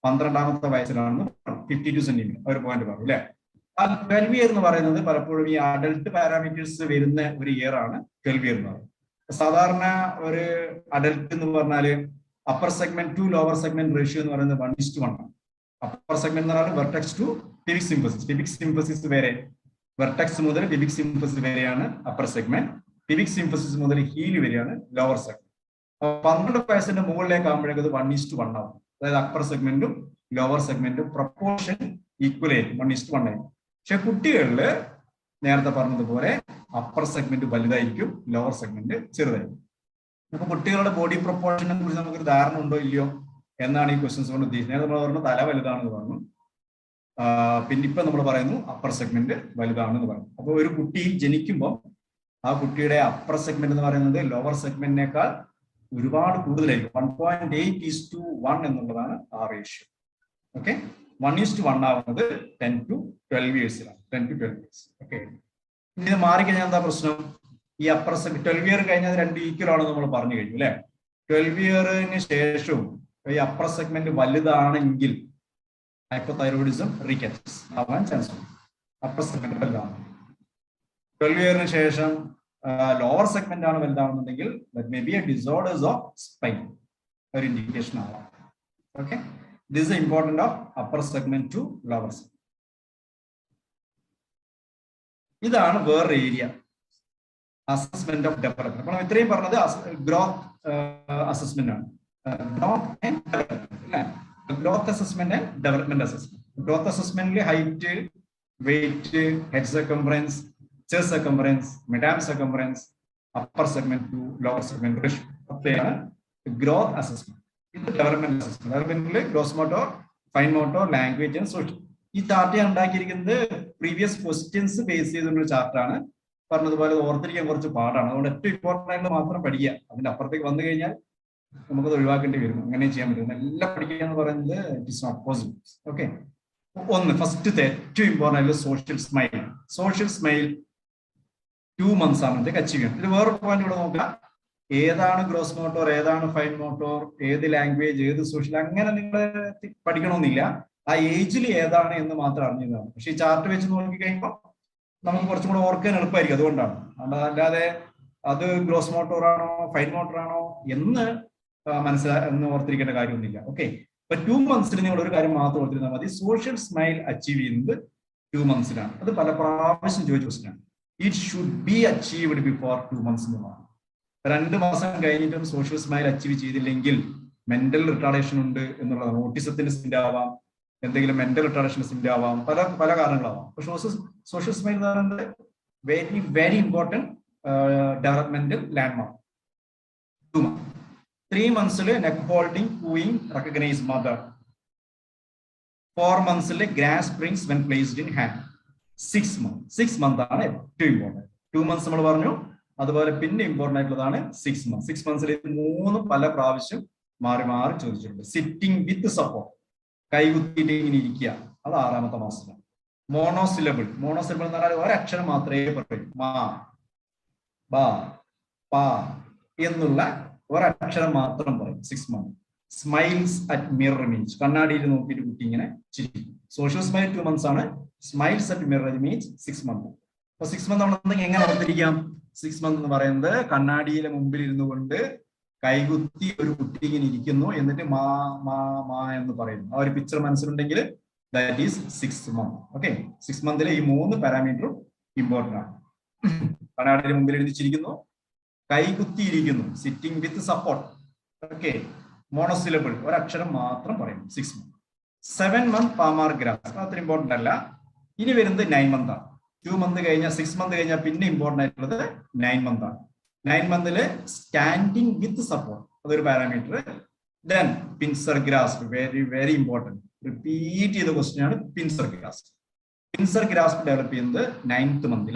12ാമത്തെ വയസ്സിലാണെന്ന് 52 സെന്റിമീറ്റർ ഒരു പോയിന്റ് പറഞ്ഞു അല്ലെ? ആ 12 ഇയർ എന്ന് പറയുന്നത് പലപ്പോഴും ഈ അഡൽട്ട് പാരാമീറ്റേഴ്സ് വരുന്ന ഒരു ഇയർ ആണ് 12 ഇയർ എന്ന് പറയുന്നത്. സാധാരണ ഒരു അഡൽട്ട് എന്ന് പറഞ്ഞാല് upper segment to lower segment ratio എന്ന് പറയുന്നത് 1:1 ആണ്. അപ്പർ സെഗ്മെന്റ് എന്ന് പറഞ്ഞാൽ vertex to pubic symphysis. Pubic symphysis വരെ, വെർട്ടെക്സ് മുതൽ പിബിക് സിംഫസിസ് വരെയാണ് അപ്പർ സെഗ്മെന്റ്. പിബിക് സിംഫസിസ് മുതൽ ഹീല് വരെയാണ് ലോവർ സെഗ്മെന്റ്. 12 വയസ്സിന്റെ മുകളിലേക്ക് ആകുമ്പോഴേക്കും അത് 1:1 ആവും. അതായത് അപ്പർ സെഗ്മെന്റും ലോവർ സെഗ്മെന്റും പ്രൊപ്പോർഷൻ ഈക്വൽ ആയിരിക്കും, 1:1 ആയിരിക്കും. പക്ഷെ കുട്ടികളില് നേരത്തെ പറഞ്ഞതുപോലെ അപ്പർ സെഗ്മെന്റ് വലുതായിരിക്കും, ലോവർ സെഗ്മെന്റ് ചെറുതായിരിക്കും. അപ്പൊ കുട്ടികളുടെ ബോഡി പ്രൊപ്പോർഷനെ കുറിച്ച് നമുക്കൊരു ധാരണ ഉണ്ടോ ഇല്ലയോ എന്നാണ് ഈ ക്വസ്റ്റ്യൻസ് കൊണ്ട് ഉദ്ദേശിക്കുന്നത്. നമ്മൾ പറഞ്ഞു തല വലുതാണെന്ന് പറഞ്ഞു, പിന്നെ ഇപ്പൊ നമ്മൾ പറയുന്നു അപ്പർ സെഗ്മെന്റ് വലുതാണെന്ന് പറഞ്ഞു. അപ്പൊ ഒരു കുട്ടി ജനിക്കുമ്പോൾ ആ കുട്ടിയുടെ അപ്പർ സെഗ്മെന്റ് എന്ന് പറയുന്നത് ലോവർ സെഗ്മെന്റിനേക്കാൾ ഒരുപാട് കൂടുതലായിരിക്കും. 1.8:1 എന്നുള്ളതാണ് ആ റേഷ്യോ. ഓക്കെ, 1:1 ആവുന്നത് 10 to 12 ഇയേഴ്സിലാണ്. 10 to 12 years. ഓക്കെ, ഇനി ഇത് മാറിക്കഴിഞ്ഞാൽ എന്താ പ്രശ്നം? ഈ അപ്പർ സെഗ്മെന്റ് 12 ഇയർ കഴിഞ്ഞാൽ 2 ഈക്വൽ ആണെന്ന് നമ്മൾ പറഞ്ഞു കഴിഞ്ഞു അല്ലെ? 12 ഇയറിന് ശേഷവും ഈ അപ്പർ സെഗ്മെന്റ് വലുതാണെങ്കിൽ ഹൈപ്പോതൈറോയിഡിസം റീകാറ്റസ് ആവാൻ ചാൻസ് ഉണ്ട്. അപ്പർ സെഗ്മെന്റ് വലുതാണ്. 12 ഇയറിന് ശേഷം ലോവർ സെഗ്മെന്റ് ആണ് വലുതാണെന്നുണ്ടെങ്കിൽ that may be a disorders of spine, ഒരു ഇൻഡിക്കേഷൻ ആവാം. Okay, this is important of upper segment to lower segment. ഇതാണ് വേറൊരു ഏരിയ, അസസ്മെന്റ് ഓഫ് ഡെവലപ്മെന്റ്. അപ്പോൾ ഇത്രയും പറഞ്ഞത് ഗ്രോത്ത് അസസ്മെന്റ് ആണ്. Growth assessment and development assessment. Growth അസസ്മെന്റിൽ height, weight, head circumference, chest circumference, mid arm circumference, upper segment to lower segment ratio ഒക്കെയാണ് growth assessment. ഇത് development assessment. ഡെവലപ്മെന്റിൽ gross motor, fine motor, language and social. ഈ chart ഞാൻ ഉണ്ടാക്കിയിരിക്കുന്നത് previous questions base ചെയ്തുള്ള ചാർട്ടാണ്. പറഞ്ഞതുപോലെ ഓർത്തിരിക്കാൻ കുറച്ച് പാടാണ്. അതുകൊണ്ട് ഏറ്റവും ഇമ്പോർട്ടൻ്റ് ആയിട്ട് മാത്രം പഠിക്കുക. അതിന്റെ അപ്പുറത്തേക്ക് വന്നു കഴിഞ്ഞാൽ നമുക്കത് ഒഴിവാക്കേണ്ടി വരും. അങ്ങനെ ചെയ്യാൻ പറ്റും. എല്ലാം പഠിക്കുക എന്ന് പറയുന്നത് it is not possible. Okay, ഒന്ന് ഫസ്റ്റത്തെ ഏറ്റവും ഇമ്പോർട്ടൻ്റ് ആയിട്ടുള്ള social smile. Social smile 2 months ആകുമ്പോഴത്തേക്ക് അച്ചീവ് ചെയ്യണം. ഇതിൽ വേറൊരു പോയിന്റ് ഇവിടെ നോക്കാം. ഏതാണ് ഗ്രോസ് മോട്ടോർ, ഏതാണ് ഫൈൻ മോട്ടോർ, ഏത് ലാംഗ്വേജ്, ഏത് സോഷ്യൽ, അങ്ങനെ നിങ്ങൾ പഠിക്കണമെന്നില്ല. ആ ഏജിൽ ഏതാണ് എന്ന് മാത്രം അറിഞ്ഞതാണ്. പക്ഷെ ഈ ചാർട്ട് വെച്ച് നോക്കി കഴിയുമ്പോൾ നമുക്ക് കുറച്ചും കൂടെ ഓർക്കാൻ എളുപ്പമായിരിക്കും. അതുകൊണ്ടാണ്. അല്ലാതെ അത് ഗ്രോസ് മോട്ടോർ ആണോ ഫൈൻ മോട്ടോർ ആണോ എന്ന് എന്ന് ഓർത്തിരിക്കേണ്ട കാര്യമൊന്നുമില്ല. ഓക്കെ, അപ്പൊ 2 months നിങ്ങൾ ഒരു കാര്യം മാത്രം ഓർത്തിരുന്നാൽ മതി. സോഷ്യൽ സ്മൈൽ അച്ചീവ് ചെയ്യുന്നത് 2 months. അത് പല പ്രാവശ്യം ചോദിച്ച ക്വസ്റ്റ്യൻ ആണ്. It should B achieved before 2 months എന്നുള്ളതാണ്. 2 മാസം കഴിഞ്ഞിട്ടും സോഷ്യൽ സ്മൈൽ അച്ചീവ് ചെയ്തില്ലെങ്കിൽ മെന്റൽ റിട്ടാർഡേഷൻ ഉണ്ട് എന്നുള്ളതാണ്. ഓട്ടിസത്തിന്റെ സിംറ്റം ആവാം, എന്തെങ്കിലും മെന്റൽ റിട്ടാർഡേഷൻസിന്റെ ആവാം, പല പല കാരണങ്ങളാവാം. പക്ഷെ സോഷ്യൽ സ്മൈൽ എന്ന് പറയുന്നത് very very important developmental landmark. 2 months. 3 months neck holding, cooing, recognize mother. 4 months grasp springs when placed in hand. 6 months. 6 months ആണ് ഏറ്റവും ഇമ്പോർട്ടൻറ്റ്. 2 months നമ്മൾ പറഞ്ഞു. അതുപോലെ പിന്നെ ഇമ്പോർട്ടൻ്റ് ആയിട്ടുള്ളതാണ് 6 months. 6 months 3 പല പ്രാവശ്യം മാറി മാറി ചോദിച്ചിട്ടുണ്ട്. സിറ്റിംഗ് വിത്ത് സപ്പോർട്ട്, കൈകുത്തിയിട്ട് ഇങ്ങനെ ഇരിക്കുക, അത് 6ാമത്തെ മാസത്തിലാണ്. മോണോസിലബിൾ എന്ന് പറഞ്ഞാൽ ഒരക്ഷരം മാത്രമേ പറയൂ. മാ, ബാ, പാ എന്നുള്ള ഒരക്ഷരം മാത്രം പറയും. 6 months. Smiles at mirror means കണ്ണാടിയിൽ നോക്കിയിട്ട് കുട്ടി ഇങ്ങനെ ചിരിക്കും. സോഷ്യൽ സ്മൈൽ 2 months ആണ്. Smiles at mirror means 6 months. അപ്പൊ 6 months നമ്മൾ എങ്ങനെ ഓർത്തിരിക്കാം? 6 months എന്ന് പറയുന്നത് കണ്ണാടിയിലെ മുമ്പിൽ ഇരുന്നു കൊണ്ട് കൈകുത്തി ഒരു കുട്ടി ഇങ്ങനെ ഇരിക്കുന്നു, എന്നിട്ട് മാ മാ മാ എന്ന് പറയുന്നു. ആ ഒരു പിക്ചർ മനസ്സിലുണ്ടെങ്കിൽ that is 6 months. Okay, 6 months ഈ 3 പാരാമീറ്ററും ഇമ്പോർട്ടൻ്റ് ആണ്. കണ്ണാടിയുടെ മുമ്പിൽ എഴുതിച്ചിരിക്കുന്നു, കൈകുത്തിയിരിക്കുന്നു, sitting with support. Okay, monosyllable ഒരക്ഷരം മാത്രം പറയും. 6 months. 7 months പാമാർ ഗ്രാസ് അത്ര ഇമ്പോർട്ടൻ്റ് അല്ല. ഇനി വരുന്നത് 9 months ആണ്. 2 months കഴിഞ്ഞാൽ 6 months കഴിഞ്ഞാൽ പിന്നെ ഇമ്പോർട്ടൻ്റ് ആയിട്ടുള്ളത് 9 months ആണ്. 9 months സ്റ്റാൻഡിങ് വിത്ത് സപ്പോർട്ട്, അതൊരു parameter. Then pincer grasp, very very important, repeat ചെയ്ത ക്വസ്റ്റ്യൻ ആണ് pincer grasp. Pincer grasp develop ചെയ്യുന്നത് 9th month.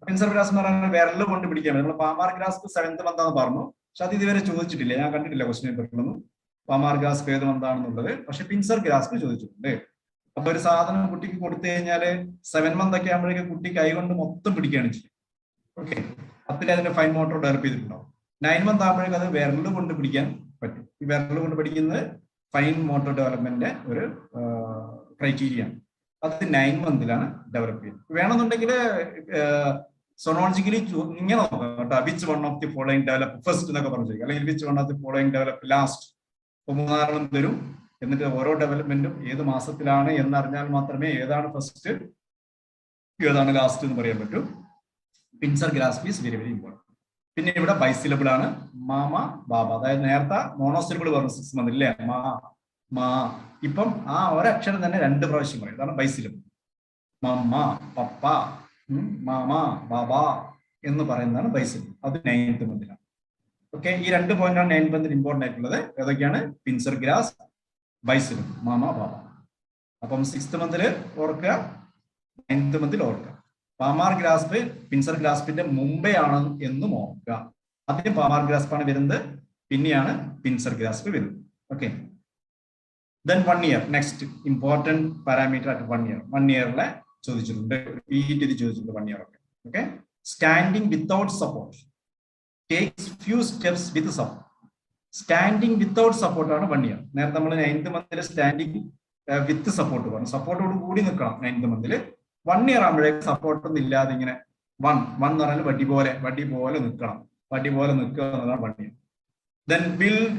പിൻസർ ഗ്രാസ്പ് എന്ന് പറഞ്ഞാൽ വിരൽ കൊണ്ട് പിടിക്കാൻ പറ്റും. നമ്മൾ പാമാർ ഗ്രാസ്പ് 7th month ആണെന്ന് പറഞ്ഞു, പക്ഷെ അത് ഇതുവരെ ചോദിച്ചിട്ടില്ല, ഞാൻ കണ്ടിട്ടില്ല ക്വസ്റ്റ്യൻ പേപ്പറിലൊന്നും പാമാർ ഗ്രാസ്പ് ഏത് മന്താണെന്നുള്ളത്. പക്ഷെ പിൻസർ ഗ്രാസ്പ് ചോദിച്ചിട്ടുണ്ട്. അപ്പൊ ഒരു സാധനം കുട്ടിക്ക് കൊടുത്തു കഴിഞ്ഞാല് 7 month ഒക്കെ ആകുമ്പോഴേക്കും കുട്ടി കൈ കൊണ്ട് മൊത്തം പിടിക്കുകയാണ് ചെയ്യും. ഓക്കെ, 10 അതിന്റെ ഫൈൻ മോട്ടോർ ഡെവലപ്പ് ചെയ്തിട്ടുണ്ടാവും. 9 month ആകുമ്പോഴേക്കും അത് വിരൽ കൊണ്ട് പിടിക്കാൻ പറ്റും. ഈ വിരൽ കൊണ്ട് പിടിക്കുന്നത് ഫൈൻ മോട്ടോർ ഡെവലപ്മെന്റിന്റെ ഒരു ക്രൈറ്റീരിയ ആണ്. അത് 9 month ഡെവലപ്പ് ചെയ്യുന്നത്. വേണമെന്നുണ്ടെങ്കിൽ സൊണോളജിക്കലി ഇങ്ങനെ നോക്കാം കേട്ടോ, which one of the following develop first എന്നൊക്കെ പറഞ്ഞു, അല്ലെങ്കിൽ which one of the following develop last. ഇപ്പൊ 3 തരും, എന്നിട്ട് ഓരോ ഡെവലപ്മെന്റും ഏത് മാസത്തിലാണ് എന്നറിഞ്ഞാൽ മാത്രമേ ഏതാണ് ഫസ്റ്റ് ഏതാണ് ലാസ്റ്റ് എന്ന് പറയാൻ പറ്റൂ. Pincer grasp is very very important. പിന്നെ ഇവിടെ ബൈസിലബിൾ ആണ്, മാമ ബാബ. അതായത് നേരത്തെ മോണോസിലബിൾ പറഞ്ഞു 6 months ഇല്ലേ, മാ മാ. ഇപ്പം ആ ഒരക്ഷരം തന്നെ 2 പ്രാവശ്യം പറയും, അതാണ് ബൈസിലബിൾ. മമ്മ, പപ്പ, മാമ, ബാബ എന്ന് പറയുന്നതാണ് ബൈസിലബിൾ. അത് 9th month. ഓക്കെ, ഈ 2 പോയിന്റാണ് 9th month ഇമ്പോർട്ടൻ്റ് ആയിട്ടുള്ളത്. ഏതൊക്കെയാണ്? പിൻസർ ഗ്രാസ്, ബൈസിലബിൾ, മാമ, ബാബ. അപ്പം 6th month ഓർക്കുക, 9th month ഓർക്കുക. പാമാർ ഗ്രാസ്പ് പിൻസർ ഗ്രാസ്പിന്റെ മുമ്പേ ആണ് എന്നും ഓർക്കുക. ആദ്യം പാമാർ ഗ്രാസ്പാണ് വരുന്നത്, പിന്നെയാണ് പിൻസർ ഗ്രാസ്പ് വരുന്നത്. Okay, then 1 year. Next important parameter ആയിട്ട് 1 year. 1 year ചോദിച്ചിട്ടുണ്ട്, റിപ്പീറ്റ് ചെയ്ത് ചോദിച്ചിട്ടുണ്ട് 1 year ഒക്കെ. Okay, standing without support, takes few steps വിത്ത് സപ്പോർട്ട്. സ്റ്റാൻഡിങ് വിത്തൗട്ട് സപ്പോർട്ട് ആണ് 1 year. നേരത്തെ നമ്മൾ 9th month സ്റ്റാൻഡിങ് വിത്ത് സപ്പോർട്ട് പറഞ്ഞു, സപ്പോർട്ടോട് കൂടി നിൽക്കണം 9th month. 1 year ആകുമ്പോഴേക്ക് സപ്പോർട്ടൊന്നും ഇല്ലാതെ ഇങ്ങനെ വൺ എന്ന് പറഞ്ഞാൽ വടി പോലെ നിൽക്കണം, വടി പോലെ നിൽക്കുക എന്നതാണ് 1 year. Then build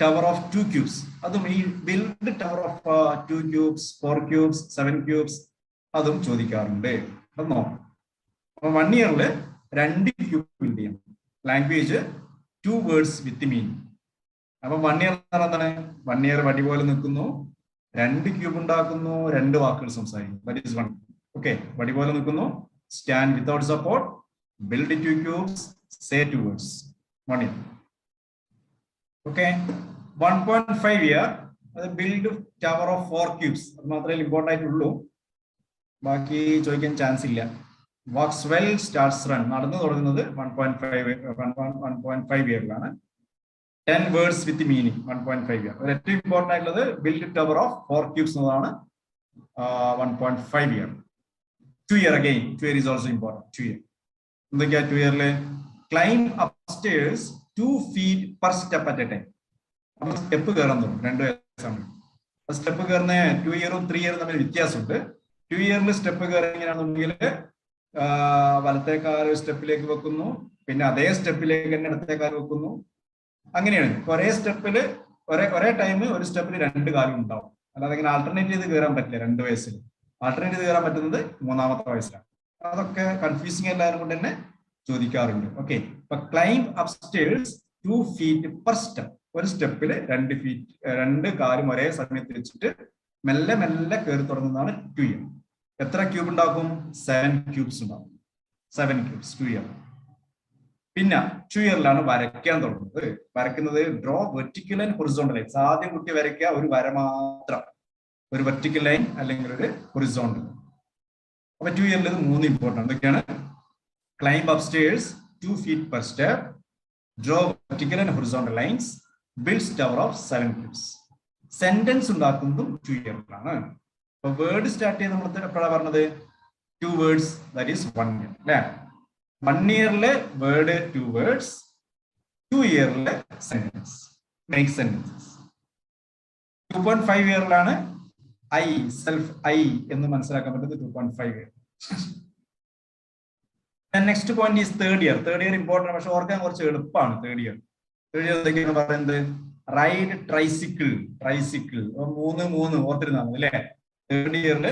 tower of 2 cubes. അതും ഈ build tower of 2 cubes, 4 cubes, 7 cubes അതും ചോദിക്കാറുണ്ട്. അത് നോക്കാം. അപ്പൊ 1 year 2 ക്യൂബ് ബിൽഡ് ചെയ്യണം. ലാംഗ്വേജ് 2 words വിത്ത് മീനിങ്. അപ്പൊ 1 year എന്താണ്? 1 year വടി പോലെ നിൽക്കുന്നു, 2 ക്യൂബ് ഉണ്ടാക്കുന്നു, 2 വാക്കുകൾ സംസാരിക്കുന്നു. That is 1. ഓക്കെ, വടി പോലെ നിൽക്കുന്നു, stand without support, build 2 cubes, say 2 words. 1 year. Okay, 1.5 year അത് ബിൽഡ് ടവർ ഓഫ് 4 cubes. അത് മാത്രമേ ഇമ്പോർട്ടൻ്റ് ആയിട്ടുള്ളൂ, ബാക്കി ചോദിക്കാൻ ചാൻസ് ഇല്ല. Walks well, starts run. നടന്നു തുടങ്ങുന്നത് 1.5 year. 10 words വിത്ത് മീനിങ് 1.5 year. ഒരു ഏറ്റവും ഇമ്പോർട്ടൻ്റ് ആയിട്ടുള്ളത് ബിൽഡ് ടവർ ഓഫ് 4 cubes എന്നതാണ് 1.5 year. 2 year again. 2 year is also important. 2 year. എന്തൊക്കെയാ 2 year? Climb upstairs 2 feet per step at a time. നമ്മൾ സ്റ്റെപ്പ് കയറാൻ തുടങ്ങും 2 വയസ്സാണ്. സ്റ്റെപ്പ് കയറുന്ന 2 year 3 year തമ്മിൽ വ്യത്യാസമുണ്ട്. 2 year സ്റ്റെപ്പ് കയറി എങ്ങനെയാണെന്നുണ്ടെങ്കിൽ വലത്തേക്കാൽ സ്റ്റെപ്പിലേക്ക് വെക്കുന്നു, പിന്നെ അതേ സ്റ്റെപ്പിലേക്ക് തന്നെ ഇടത്തേക്കാൽ വെക്കുന്നു. അങ്ങനെയാണ് ഒരേ സ്റ്റെപ്പില് ഒരേ ടൈം ഒരു സ്റ്റെപ്പിൽ 2 കാലും ഉണ്ടാവും. അല്ലാതെ ഇങ്ങനെ ആൾട്ടർനേറ്റ് ചെയ്ത് കയറാൻ പറ്റില്ല 2 വയസ്സിൽ. ആൾട്ടർനേറ്റ് ചെയ്ത് കയറാൻ പറ്റുന്നത് 3ാമത്തെ വയസ്സിലാണ്. അതൊക്കെ കൺഫ്യൂസിങ് എല്ലാവരും കൊണ്ട് തന്നെ ചോദിക്കാറുണ്ട്. ഓക്കെ, ഇപ്പൊ climb upstairs 2 feet per step. ഒരു സ്റ്റെപ്പില് 2 feet 2 കാലും ഒരേ സമയത്ത് വെച്ചിട്ട് മെല്ലെ മെല്ലെ കയറി തുടങ്ങുന്നതാണ് 2 ഇയർ. എത്ര ക്യൂബ് ഉണ്ടാക്കും? 7 ക്യൂബ്സ് ഉണ്ടാവും. 7 ക്യൂബ്സ് 2 ഇയർ. പിന്നെ 2 ഇയറിലാണ് വരയ്ക്കാൻ തുടങ്ങുന്നത്. വരയ്ക്കുന്നത് draw vertical and horizontal lines. ആദ്യം കുട്ടി വരയ്ക്കുക ഒരു വര മാത്രം, ഒരു വെർട്ടിക്കൽ ലൈൻ അല്ലെങ്കിൽ ഒരു ഹൊറിസോണ്ടൽ. അപ്പൊ 2 ഇയറിൽ ഇത് 3 ഇമ്പോർട്ടൻ്റ്. എന്തൊക്കെയാണ്? Climb upstairs 2 feet per step, draw vertical and horizontal lines, builds tower of 7 cubes. Sentence ഉണ്ടാക്കുന്നതും 2 ഇയറിലാണ്. അപ്പൊ വേർഡ് സ്റ്റാർട്ട് ചെയ്ത് നമ്മൾ എപ്പോഴാണ് പറഞ്ഞത്? 2 words, that is 1 year അല്ലെ? 1 ഇയറിലെ വേർഡ് 2 words, 2 ഇയറിലെ സെന്റൻസ്, മേക്ക് സെന്റൻസസ്. 2.5 ഇയറിലാണ് ഐ, സെൽഫ് ഐ എന്ന് മനസ്സിലാക്കാൻ പറ്റുന്നത് 2.5 year. Next point is third year. Third year important, പക്ഷെ ഓർക്കാൻ കുറച്ച് എളുപ്പമാണ്. തേർഡ് ഇയർ എന്തൊക്കെയാണ് പറയുന്നത്? റൈഡ് ട്രൈസിക്കിൾ. ട്രൈസിക്കിൾ 3 ഓർത്തിരുന്നാൽ മതി അല്ലെ? തേർഡ് ഇയറിൽ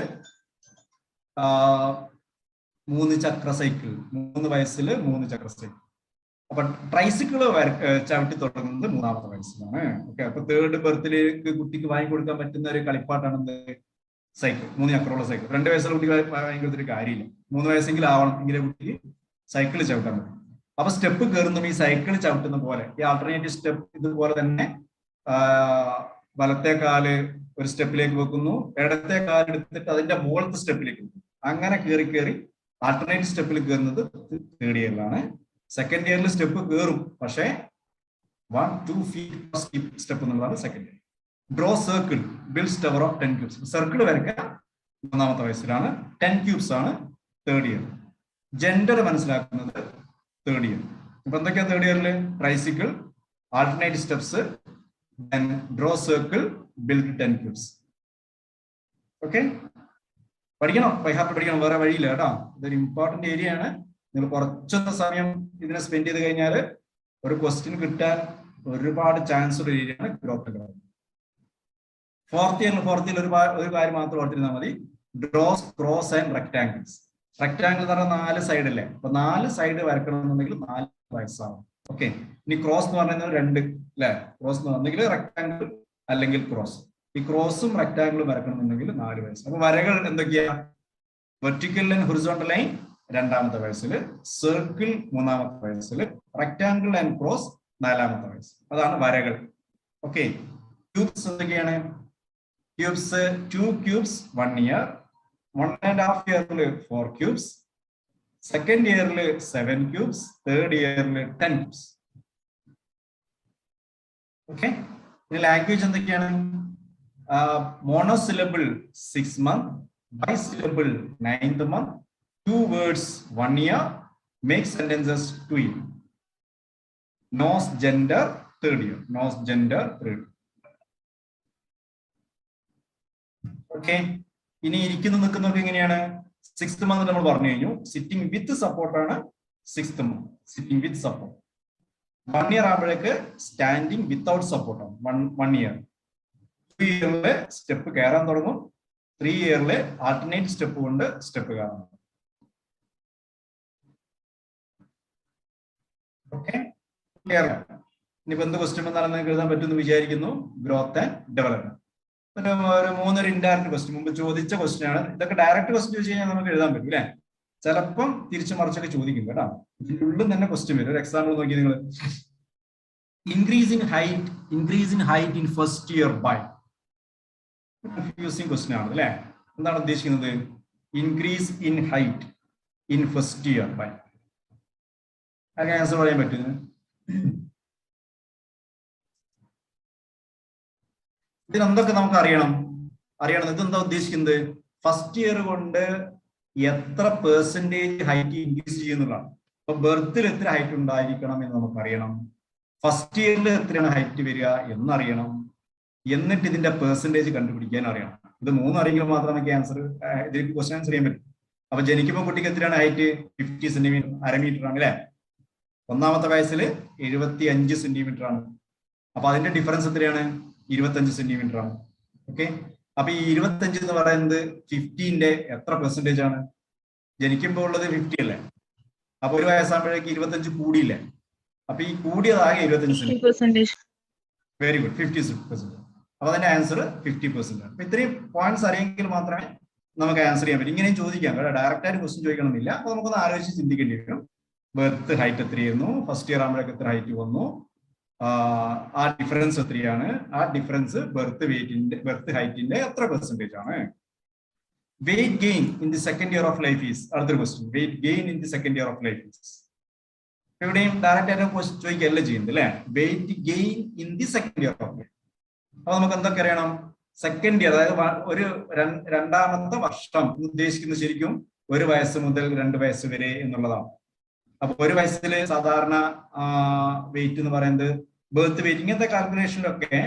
3 ചക്ര സൈക്കിൾ, 3 വയസ്സിൽ 3 ചക്ര സൈക്കിൾ. അപ്പൊ ട്രൈസിക്കിള് ചവിട്ടി തുടങ്ങുന്നത് 3ാമത്തെ വയസ്സിലാണ്. ഓക്കെ, അപ്പൊ തേർഡ് ബർത്തിലേക്ക് കുട്ടിക്ക് വാങ്ങിക്കൊടുക്കാൻ പറ്റുന്ന ഒരു കളിപ്പാട്ടാണ് എന്ത്? സൈക്കിൾ. 3 ചക്രമുള്ള സൈക്കിൾ. 2 വയസ്സുള്ള കുട്ടിക്ക് വാങ്ങിക്കൊടുത്തിട്ട് കാര്യമില്ല. 3 വയസ്സെങ്കിലും ആവണം, എങ്കിലേ കുട്ടിക്ക് സൈക്കിൾ ചവിട്ടാൻ പറ്റും. അപ്പൊ സ്റ്റെപ്പ് കയറുന്ന ഈ സൈക്കിൾ ചവിട്ടുന്ന പോലെ ഈ ആൾട്ടർനേറ്റീവ് സ്റ്റെപ്പ് ഇതുപോലെ തന്നെ വലത്തെ കാല് ഒരു സ്റ്റെപ്പിലേക്ക് വെക്കുന്നു, ഇടത്തെ കാല് എടുത്തിട്ട് അതിന്റെ മുകളത്തെ സ്റ്റെപ്പിലേക്ക് വെക്കുന്നു. അങ്ങനെ കയറി കയറി ആൾട്ടർനേറ്റീവ് സ്റ്റെപ്പിൽ കയറുന്നത് തേർഡ് ഇയറിലാണ്. സെക്കൻഡ് ഇയറിൽ സ്റ്റെപ്പ് കയറും, പക്ഷേ 1-2 feet സ്റ്റെപ്പ് എന്നുള്ളതാണ് second year. Draw circle, builds tower of 10 cubes. Circle വരയ്ക്കുക 3ാമത്തെ വയസ്സിലാണ്. 10 cubes ആണ് തേർഡ് ഇയർ. ജെൻഡർ മനസ്സിലാക്കുന്നത് തേർഡ് ഇയർ. അപ്പൊ എന്തൊക്കെയാ തേർഡ് ഇയറിൽ? Tricycle, alternative steps, draw circle, build 10 cubes. Okay, പഠിക്കണം, ബൈഹാർട്ട് പഠിക്കണം, വേറെ വഴിയില്ല കേട്ടോ. ഇതൊരു ഇമ്പോർട്ടന്റ് ഏരിയ ആണ്. നിങ്ങൾ കുറച്ചൊന്ന് സമയം ഇതിനെ സ്പെൻഡ് ചെയ്ത് കഴിഞ്ഞാൽ ഒരു ക്വസ്റ്റ്യൻ കിട്ടാൻ ഒരുപാട് ചാൻസ് ഉള്ള ഏരിയയാണ് ഗ്രോത്ത്. ഫോർത്ത് ഇയറിൽ ഒരു കാര്യം മാത്രം ഓർത്തിരുന്നാൽ മതി. Draws, cross and rectangles. Rectangle എന്ന് പറഞ്ഞാൽ 4 സൈഡ് അല്ലേ? അപ്പൊ 4 സൈഡ് വരക്കണമെന്നുണ്ടെങ്കിൽ 4 വയസ്സാവും. ഓക്കെ, ഇനി ക്രോസ് എന്ന് പറയുന്നത് 2 അല്ലെ? ക്രോസ് എന്ന് പറഞ്ഞെങ്കിൽ റെക്ടാംഗിൾ അല്ലെങ്കിൽ ക്രോസ്. ഈ ക്രോസും റെക്ടാംഗിളും വരക്കണമെന്നുണ്ടെങ്കിൽ 4 വയസ്സ്. അപ്പൊ വരകൾ എന്തൊക്കെയാ? വെർട്ടിക്കൽ ആൻഡ് ഹൊറിസോണ്ടൽ ലൈൻ 2ാമത്തെ വയസ്സിൽ, സർക്കിൾ 3ാമത്തെ വയസ്സിൽ, റെക്ടാംഗിൾ ആൻഡ് ക്രോസ് 4ാമത്തെ വയസ്സ്. അതാണ് വരകൾ. ഓക്കെ, ക്യൂബ്സ് എന്തൊക്കെയാണ്? ക്യൂബ്സ് 2 cubes 1 year, 1.5 ഇയറിൽ 4 cubes, സെക്കൻഡ് ഇയറിൽ 7 cubes, തേർഡ് ഇയറിൽ 10 cubes. ഓക്കെ, ഇനി ലാംഗ്വേജ് എന്തൊക്കെയാണ്? മോണോസിലബിൾ 6 months, ബൈസിലബിൾ 9th month, 2 words 1 year, make sentences 2 year. Knows gender 3rd year. Knows gender 3rd year. Okay, ഇനി ഇരിക്കുന്നു നിൽക്കുന്നവർക്ക് എങ്ങനെയാണ്? 6th month നമ്മൾ പറഞ്ഞു കഴിഞ്ഞു. സിറ്റിംഗ് വിത്ത് സപ്പോർട്ടാണ് 6th month. Sitting with support. 1 year ആകുമ്പോഴേക്ക് സ്റ്റാൻഡിങ് വിത്തൗട്ട് സപ്പോർട്ടാണ് 1 year. 2 ഇയറില് സ്റ്റെപ്പ് കയറാൻ തുടങ്ങും. 3 ഇയറില് ആൾട്ടർനേറ്റ് സ്റ്റെപ്പ് കൊണ്ട് സ്റ്റെപ്പ് കയറാൻ. Okay, clear? ഇനിയിപ്പോ എന്ത് ക്വസ്റ്റ്യൻ എന്നാണ് എഴുതാൻ പറ്റുമെന്ന് വിചാരിക്കുന്നു. Growth and development. ഒരു 3 ഇൻഡയറക്റ്റ് ക്വസ്റ്റ്യൻ മുമ്പ് ചോദിച്ച ക്വസ്റ്റ്യൻ ആണ്. ഇതൊക്കെ ഡയറക്റ്റ് ക്വസ്റ്റ്യൻ ചോദിച്ചു കഴിഞ്ഞാൽ നമുക്ക് എഴുതാൻ പറ്റും അല്ലെ? ചിലപ്പം തിരിച്ചു മറിച്ചൊക്കെ ചോദിക്കും കേട്ടോ. ഇതിന്റെ ഉള്ളിൽ തന്നെ ക്വസ്റ്റ്യൻ വരും. ഒരു എക്സാമ്പിൾ നോക്കി നിങ്ങൾ. Increase in height in first year by. Confusing question ആണ് അല്ലെ? എന്താണ് ഉദ്ദേശിക്കുന്നത്? Increase in height in first year by. അങ്ങനെ ആൻസർ പറയാൻ പറ്റുന്നത്? ഇതിനെന്തൊക്കെ നമുക്ക് അറിയണം? ഇതെന്താ ഉദ്ദേശിക്കുന്നത്? ഫസ്റ്റ് ഇയർ കൊണ്ട് എത്ര പെർസെന്റേജ് ഹൈറ്റ് ഇൻക്രീസ് ചെയ്യുന്നതാണ്. അപ്പൊ ബർത്തിൽ എത്ര ഹൈറ്റ് ഉണ്ടായിരിക്കണം എന്ന് നമുക്ക് അറിയണം. ഫസ്റ്റ് ഇയറിൽ എത്രയാണ് ഹൈറ്റ് വരിക എന്നറിയണം. എന്നിട്ട് ഇതിന്റെ പെർസെന്റേജ് കണ്ടുപിടിക്കാൻ അറിയണം. ഇത് 3 അറിയെങ്കിൽ മാത്രമേ നമുക്ക് ആൻസർ ഇതിലേക്ക് ക്വസ്റ്റ്യൻ ആൻസർ ചെയ്യാൻ പറ്റും. അപ്പൊ ജനിക്കുമ്പോൾ കുട്ടിക്ക് എത്രയാണ് ഹൈറ്റ്? 50 സെന്റിമീറ്റർ, അരമീറ്റർ ആണ് അല്ലെ? 1ാമത്തെ വയസ്സിൽ 75 സെന്റിമീറ്റർ ആണ്. അപ്പൊ അതിന്റെ ഡിഫറൻസ് എത്രയാണ്? 25 സെന്റിമീറ്റർ ആണ്. ഓക്കെ, അപ്പൊ ഈ 25 എന്ന് പറയുന്നത് 50ന്റെ എത്ര പെർസെന്റേജ് ആണ്? ജനിക്കുമ്പോൾ ഉള്ളത് 50 അല്ലേ? അപ്പൊ ഒരു വയസ്സാകുമ്പോഴേക്ക് 25 കൂടിയില്ലേ? അപ്പൊ ഈ കൂടിയതാകെ 25 സെന്റിമീറ്റർ. Very good, 50%. അപ്പൊ അതിന്റെ ആൻസർ 50% ആണ്. അപ്പൊ ഇത്രയും പോയിന്റ്സ് അറിയെങ്കിൽ മാത്രമേ നമുക്ക് ആൻസർ ചെയ്യാൻ പറ്റും. ഇങ്ങനെയും ചോദിക്കാം, ഡയറക്റ്റ് ആയിട്ട് ക്വസ്റ്റ്യൻ ചോദിക്കണമെന്നില്ല. അപ്പൊ നമുക്കൊന്ന് ആലോചിച്ച് ചിന്തിക്കേണ്ടി വരും. ബർത്ത് ഹൈറ്റ് എത്രയായിരുന്നു, ഫസ്റ്റ് ഇയർ ആകുമ്പോഴേക്ക് എത്ര ഹൈറ്റ് വന്നു, ആ ഡിഫറൻസ് എത്രയാണ്, ആ ഡിഫറൻസ് ബർത്ത് ഹൈറ്റിന്റെ എത്ര പെർസെന്റേജ് ആണ്. Weight gain in the second year of life is അടുത്തൊരു question. Weight gain in the second year of life is ഇവിടെയും ഡയറക്റ്റ് ആയിട്ട് ക്വസ്റ്റ്യൻ ചോദിക്കുകയല്ല ചെയ്യുന്നത് അല്ലെ. Weight gain in the second year of life. അപ്പൊ നമുക്ക് എന്തൊക്കെ അറിയണം? സെക്കൻഡ് ഇയർ, അതായത് ഒരു രണ്ടാമത്തെ വർഷം ഉദ്ദേശിക്കുന്നത് ശരിക്കും 1 വയസ്സ് മുതൽ 2 വയസ്സ് വരെ എന്നുള്ളതാണ്. അപ്പൊ 1 വയസ്സിൽ സാധാരണ വെയിറ്റ് എന്ന് പറയുന്നത് ബർത്ത് വെയിറ്റ്, ഇങ്ങനത്തെ കാൽക്കുലേഷനിലൊക്കെ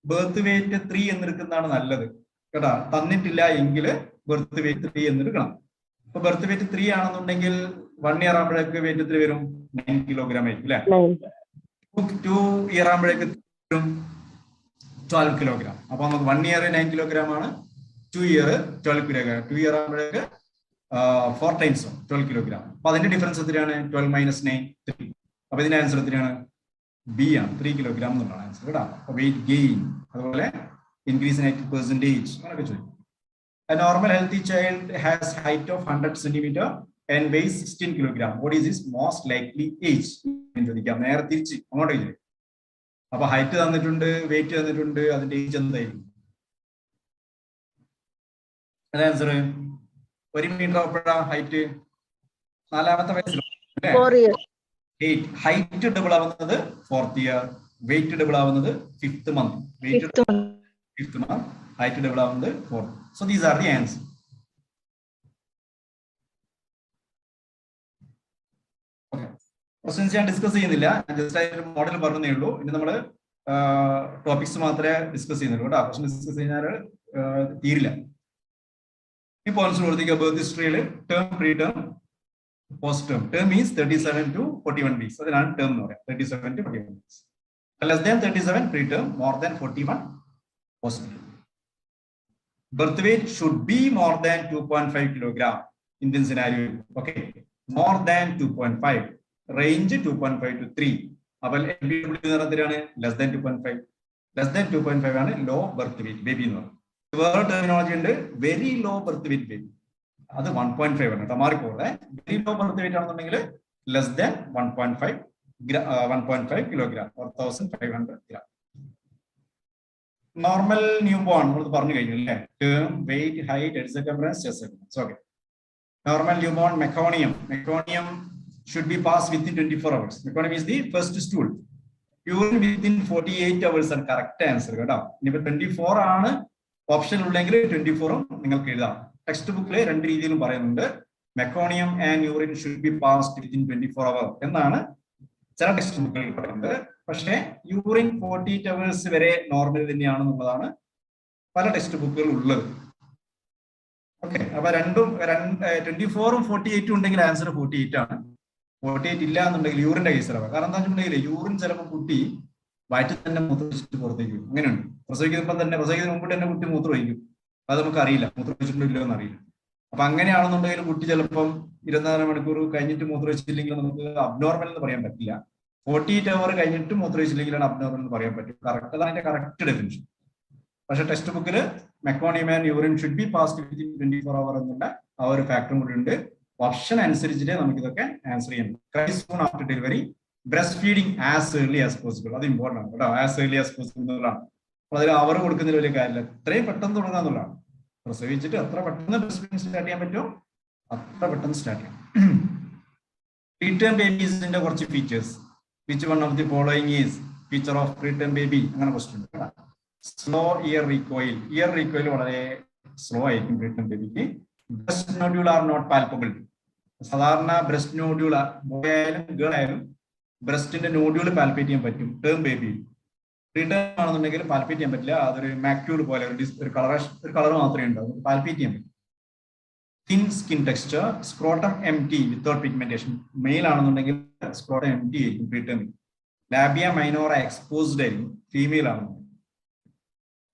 ബർത്ത് വെയിറ്റ് 3 എന്നെടുക്കുന്നതാണ് നല്ലത് കേട്ടോ. തന്നിട്ടില്ല എങ്കിൽ ബർത്ത് വെയിറ്റ് 3 എന്നെടുക്കണം. അപ്പൊ ബർത്ത് വെയിറ്റ് 3 ആണെന്നുണ്ടെങ്കിൽ 1 ഇയർ ആകുമ്പോഴേക്ക് വെയിറ്റ് എത്ര വരും? 9 കിലോഗ്രാം ആയിരിക്കും അല്ലെ. 2 ഇയർ ആകുമ്പോഴേക്ക് വരും 12 കിലോഗ്രാം. അപ്പൊ നമുക്ക് 1 ഇയർ 9 കിലോഗ്രാം ആണ്, 2 ഇയർ 12 കിലോഗ്രാം. 2 ഇയർ ആകുമ്പോഴേക്ക് 4 ടൈംസ് 12 കിലോഗ്രാം. അപ്പൊ അതിന്റെ ഡിഫറൻസ് എത്രയാണ്? 12 - 9 3. അപ്പൊ ഇതിന്റെ ആൻസർ എത്രയാണ്? ബി ആണ്, 3 കിലോഗ്രാം എന്നുള്ളതാണ് ആൻസർ കേട്ടോ. അപ്പൊ വെയിറ്റ് ഗെയിൻ, അതുപോലെ ഇൻക്രീസ് ഇൻ ഹൈറ്റ് പെർസെന്റേജ് അങ്ങനെയൊക്കെ ചോദിക്കും. A normal healthy child has height of 100 centimeter and weighs 16 kilogram. What is his most likely age? ചോദിക്കാം. നേരെ തിരിച്ച് അങ്ങോട്ടേക്ക് ചോദിക്കും. അപ്പൊ ഹൈറ്റ് തന്നിട്ടുണ്ട്, വെയിറ്റ് തന്നിട്ടുണ്ട്, അതിന്റെ ഏജ് എന്തായിരിക്കും? ആൻസർ 1 മീറ്റർ ആവുമ്പോഴാ ഹൈറ്റ് 4ാമത്തെ വയസ്സിൽ ഹൈറ്റ് ഡബിൾ ആവുന്നത് 4th ഇയർ, വെയിറ്റ് ഡബിൾ ആവുന്നത് 5th month, weight 5th month, height double ആവുന്നത് 4th. So these are the answers. Questions ഞാൻ ഡിസ്കസ് ചെയ്യുന്നില്ല, ജസ്റ്റ് ആയിട്ട് മോഡൽ പറഞ്ഞതേ ഉള്ളൂ. ഇനി നമ്മൾ ടോപ്പിക്സ് മാത്രമേ ഡിസ്കസ് ചെയ്യുന്നുള്ളൂ കേട്ടോ. ക്വസ്റ്റ്യൻ ഡിസ്കസ് കഴിഞ്ഞാൽ തീരില്ല. ഈ പോയിന്റ്സ് കൊടുത്തിരിക്കുക. ബർത്ത് ഹിസ്റ്ററിയിൽ term, pre term, post term. Term means 37 to 41 weeks. അതിനാണ് ടേം എന്ന് പറയാം. 37 to 41 weeks. Less than 37 pre term, more than 41 post term. Birth weight should be more than 2.5 kilogram. Indian scenario. Okay. More than 2.5. Range 2.5 to 3. Abal less than 2.5. Less than 2.5 ആണ് low birth weight baby എന്ന് പറയും. വേറെ terminology ഉണ്ട്, very low birth weight baby. അത് 1.5 ആണ്. മാറിപ്പോലെ very low birth weight ആണെന്നുണ്ടെങ്കിൽ less than 1.5 kilogram or 1500 gram. Normal newborn നമ്മൾ പറഞ്ഞു കഴിഞ്ഞു അല്ലേ. Term, weight, height, head circumference, chest circumference. Okay. Normal newborn meconium. Meconium should be passed within 24 hours. Meconium is the first stool. Urine within 48 hours ആണ് correct answer കേട്ടോ. ഇനിയിപ്പോ 24 ആണ് option ഉള്ളെങ്കിൽ 24ഉം നിങ്ങൾക്ക് എഴുതാം. ടെക്സ്റ്റ് ബുക്കില് 2 രീതിയിലും പറയുന്നുണ്ട്. Meconium and urine should be passed within 24 അവർ എന്നാണ് ചില ടെക്സ്റ്റ് ബുക്കുകളിൽ പറയുന്നത്. പക്ഷേ യൂറിൻ 48 hours വരെ നോർമൽ തന്നെയാണെന്നുള്ളതാണ് പല ടെക്സ്റ്റ് ബുക്കുകളിൽ ഉള്ളത്. ഓക്കെ. അപ്പൊ 24ഉം 48ഉം ഉണ്ടെങ്കിൽ ആൻസർ 48 ആണ്. 48 ഇല്ല എന്നുണ്ടെങ്കിൽ യൂറിന്റെ കേസിലാണ്. കാരണം എന്താ വെച്ചിട്ടുണ്ടെങ്കിൽ യൂറിൻ ചിലപ്പോൾ കുട്ടി വയറ്റിൽ തന്നെ മൂത്രമൊഴിച്ചിട്ട് പുറത്തേക്ക് വരും. അങ്ങനെയുണ്ട്. പ്രസവിക്കുന്നതിന് മുമ്പ് തന്നെ കുട്ടി മൂത്രമൊഴിക്കും. അത് നമുക്ക് അറിയില്ല, മൂത്രമൊഴിച്ചിട്ടുണ്ടോ ഇല്ലയോ എന്ന് അറിയില്ല. അപ്പൊ അങ്ങനെയാണെന്നുണ്ടെങ്കിൽ കുട്ടി ചിലപ്പം 24 മണിക്കൂർ കഴിഞ്ഞിട്ട് മൂത്രമൊഴിച്ചില്ലെങ്കിൽ നമുക്ക് അബ്നോർമൽ എന്ന് പറയാൻ പറ്റില്ല. 48 അവർ കഴിഞ്ഞിട്ട് മൂത്രമൊഴിച്ചില്ലെങ്കിലാണ് അബ്നോർമൽ എന്ന് പറയാൻ പറ്റും. കറക്റ്റ്, അതാണ് അതിന്റെ കറക്റ്റ് ഡെഫിനിഷൻ. പക്ഷെ ടെക്സ്റ്റ് ബുക്കിൽ meconium and urine should be passed within 24 അവർ എന്നുള്ള ആ ഒരു ഫാക്ടറും കൂടി ഉണ്ട്. ഓപ്ഷൻ അനുസരിച്ചിട്ട് നമുക്ക് ഇതൊക്കെ ആൻസർ ചെയ്യാം. Cry soon after delivery, breast feeding as early as possible. അത് ഇമ്പോർട്ടൻ്റ് ആണ് കേട്ടോ. ആസ് ഏർലി ആസ് പോസിബിൾ എന്നുള്ളതാണ്. അതിൽ അവർ കൊടുക്കുന്നതിൽ വലിയ കാര്യമില്ല. എത്രയും പെട്ടെന്ന് തുടങ്ങുക എന്നുള്ളതാണ്. പ്രസവിച്ചിട്ട് എത്ര പെട്ടെന്ന് ബ്രസ്റ്റ് ഫീഡിങ് സ്റ്റാർട്ട് ചെയ്യാൻ പറ്റുമോ അത്ര പെട്ടെന്ന് സ്റ്റാർട്ട് ചെയ്യാം. പ്രീടേം ബേബീസിന്റെ കുറച്ച് features. Which one of the following is feature of preterm baby? അങ്ങനെ ക്വസ്റ്റ്യൻ ഉണ്ട്. Slow ear recoil. Ear recoil വളരെ സ്ലോ ആയിരിക്കും പ്രീടേം ബേബിക്ക്. Breast nodule are not palpable. സാധാരണ ബ്രസ്റ്റ് നോഡ്യൂൾ ബോയ് ആയാലും ഗേൾ ആയാലും ബ്രസ്റ്റിന്റെ നോഡ്യൂൾ പാൽപ്പേറ്റ് ചെയ്യാൻ പറ്റും ടേം ബേബി. പ്രീടേം ആണെന്നുണ്ടെങ്കിൽ പാൽപ്പേറ്റ് ചെയ്യാൻ പറ്റില്ല. അതൊരു മാക്യൂൾ പോലെ ഒരു കളർ മാത്രമേ ഉണ്ടാവും, പാൽപ്പേറ്റ് ചെയ്യാൻ പറ്റും. Thin skin texture, scrotum empty without pigmentation. Male ആണെന്നുണ്ടെങ്കിൽ സ്ക്രോട്ടം എംറ്റി ആയിരിക്കും പ്രീടേമിൽ. ലാബിയ മൈനോറ എക്സ്പോസ്ഡ് ആയിരിക്കും ഫീമെയിൽ ആണെന്നുണ്ടെങ്കിൽ.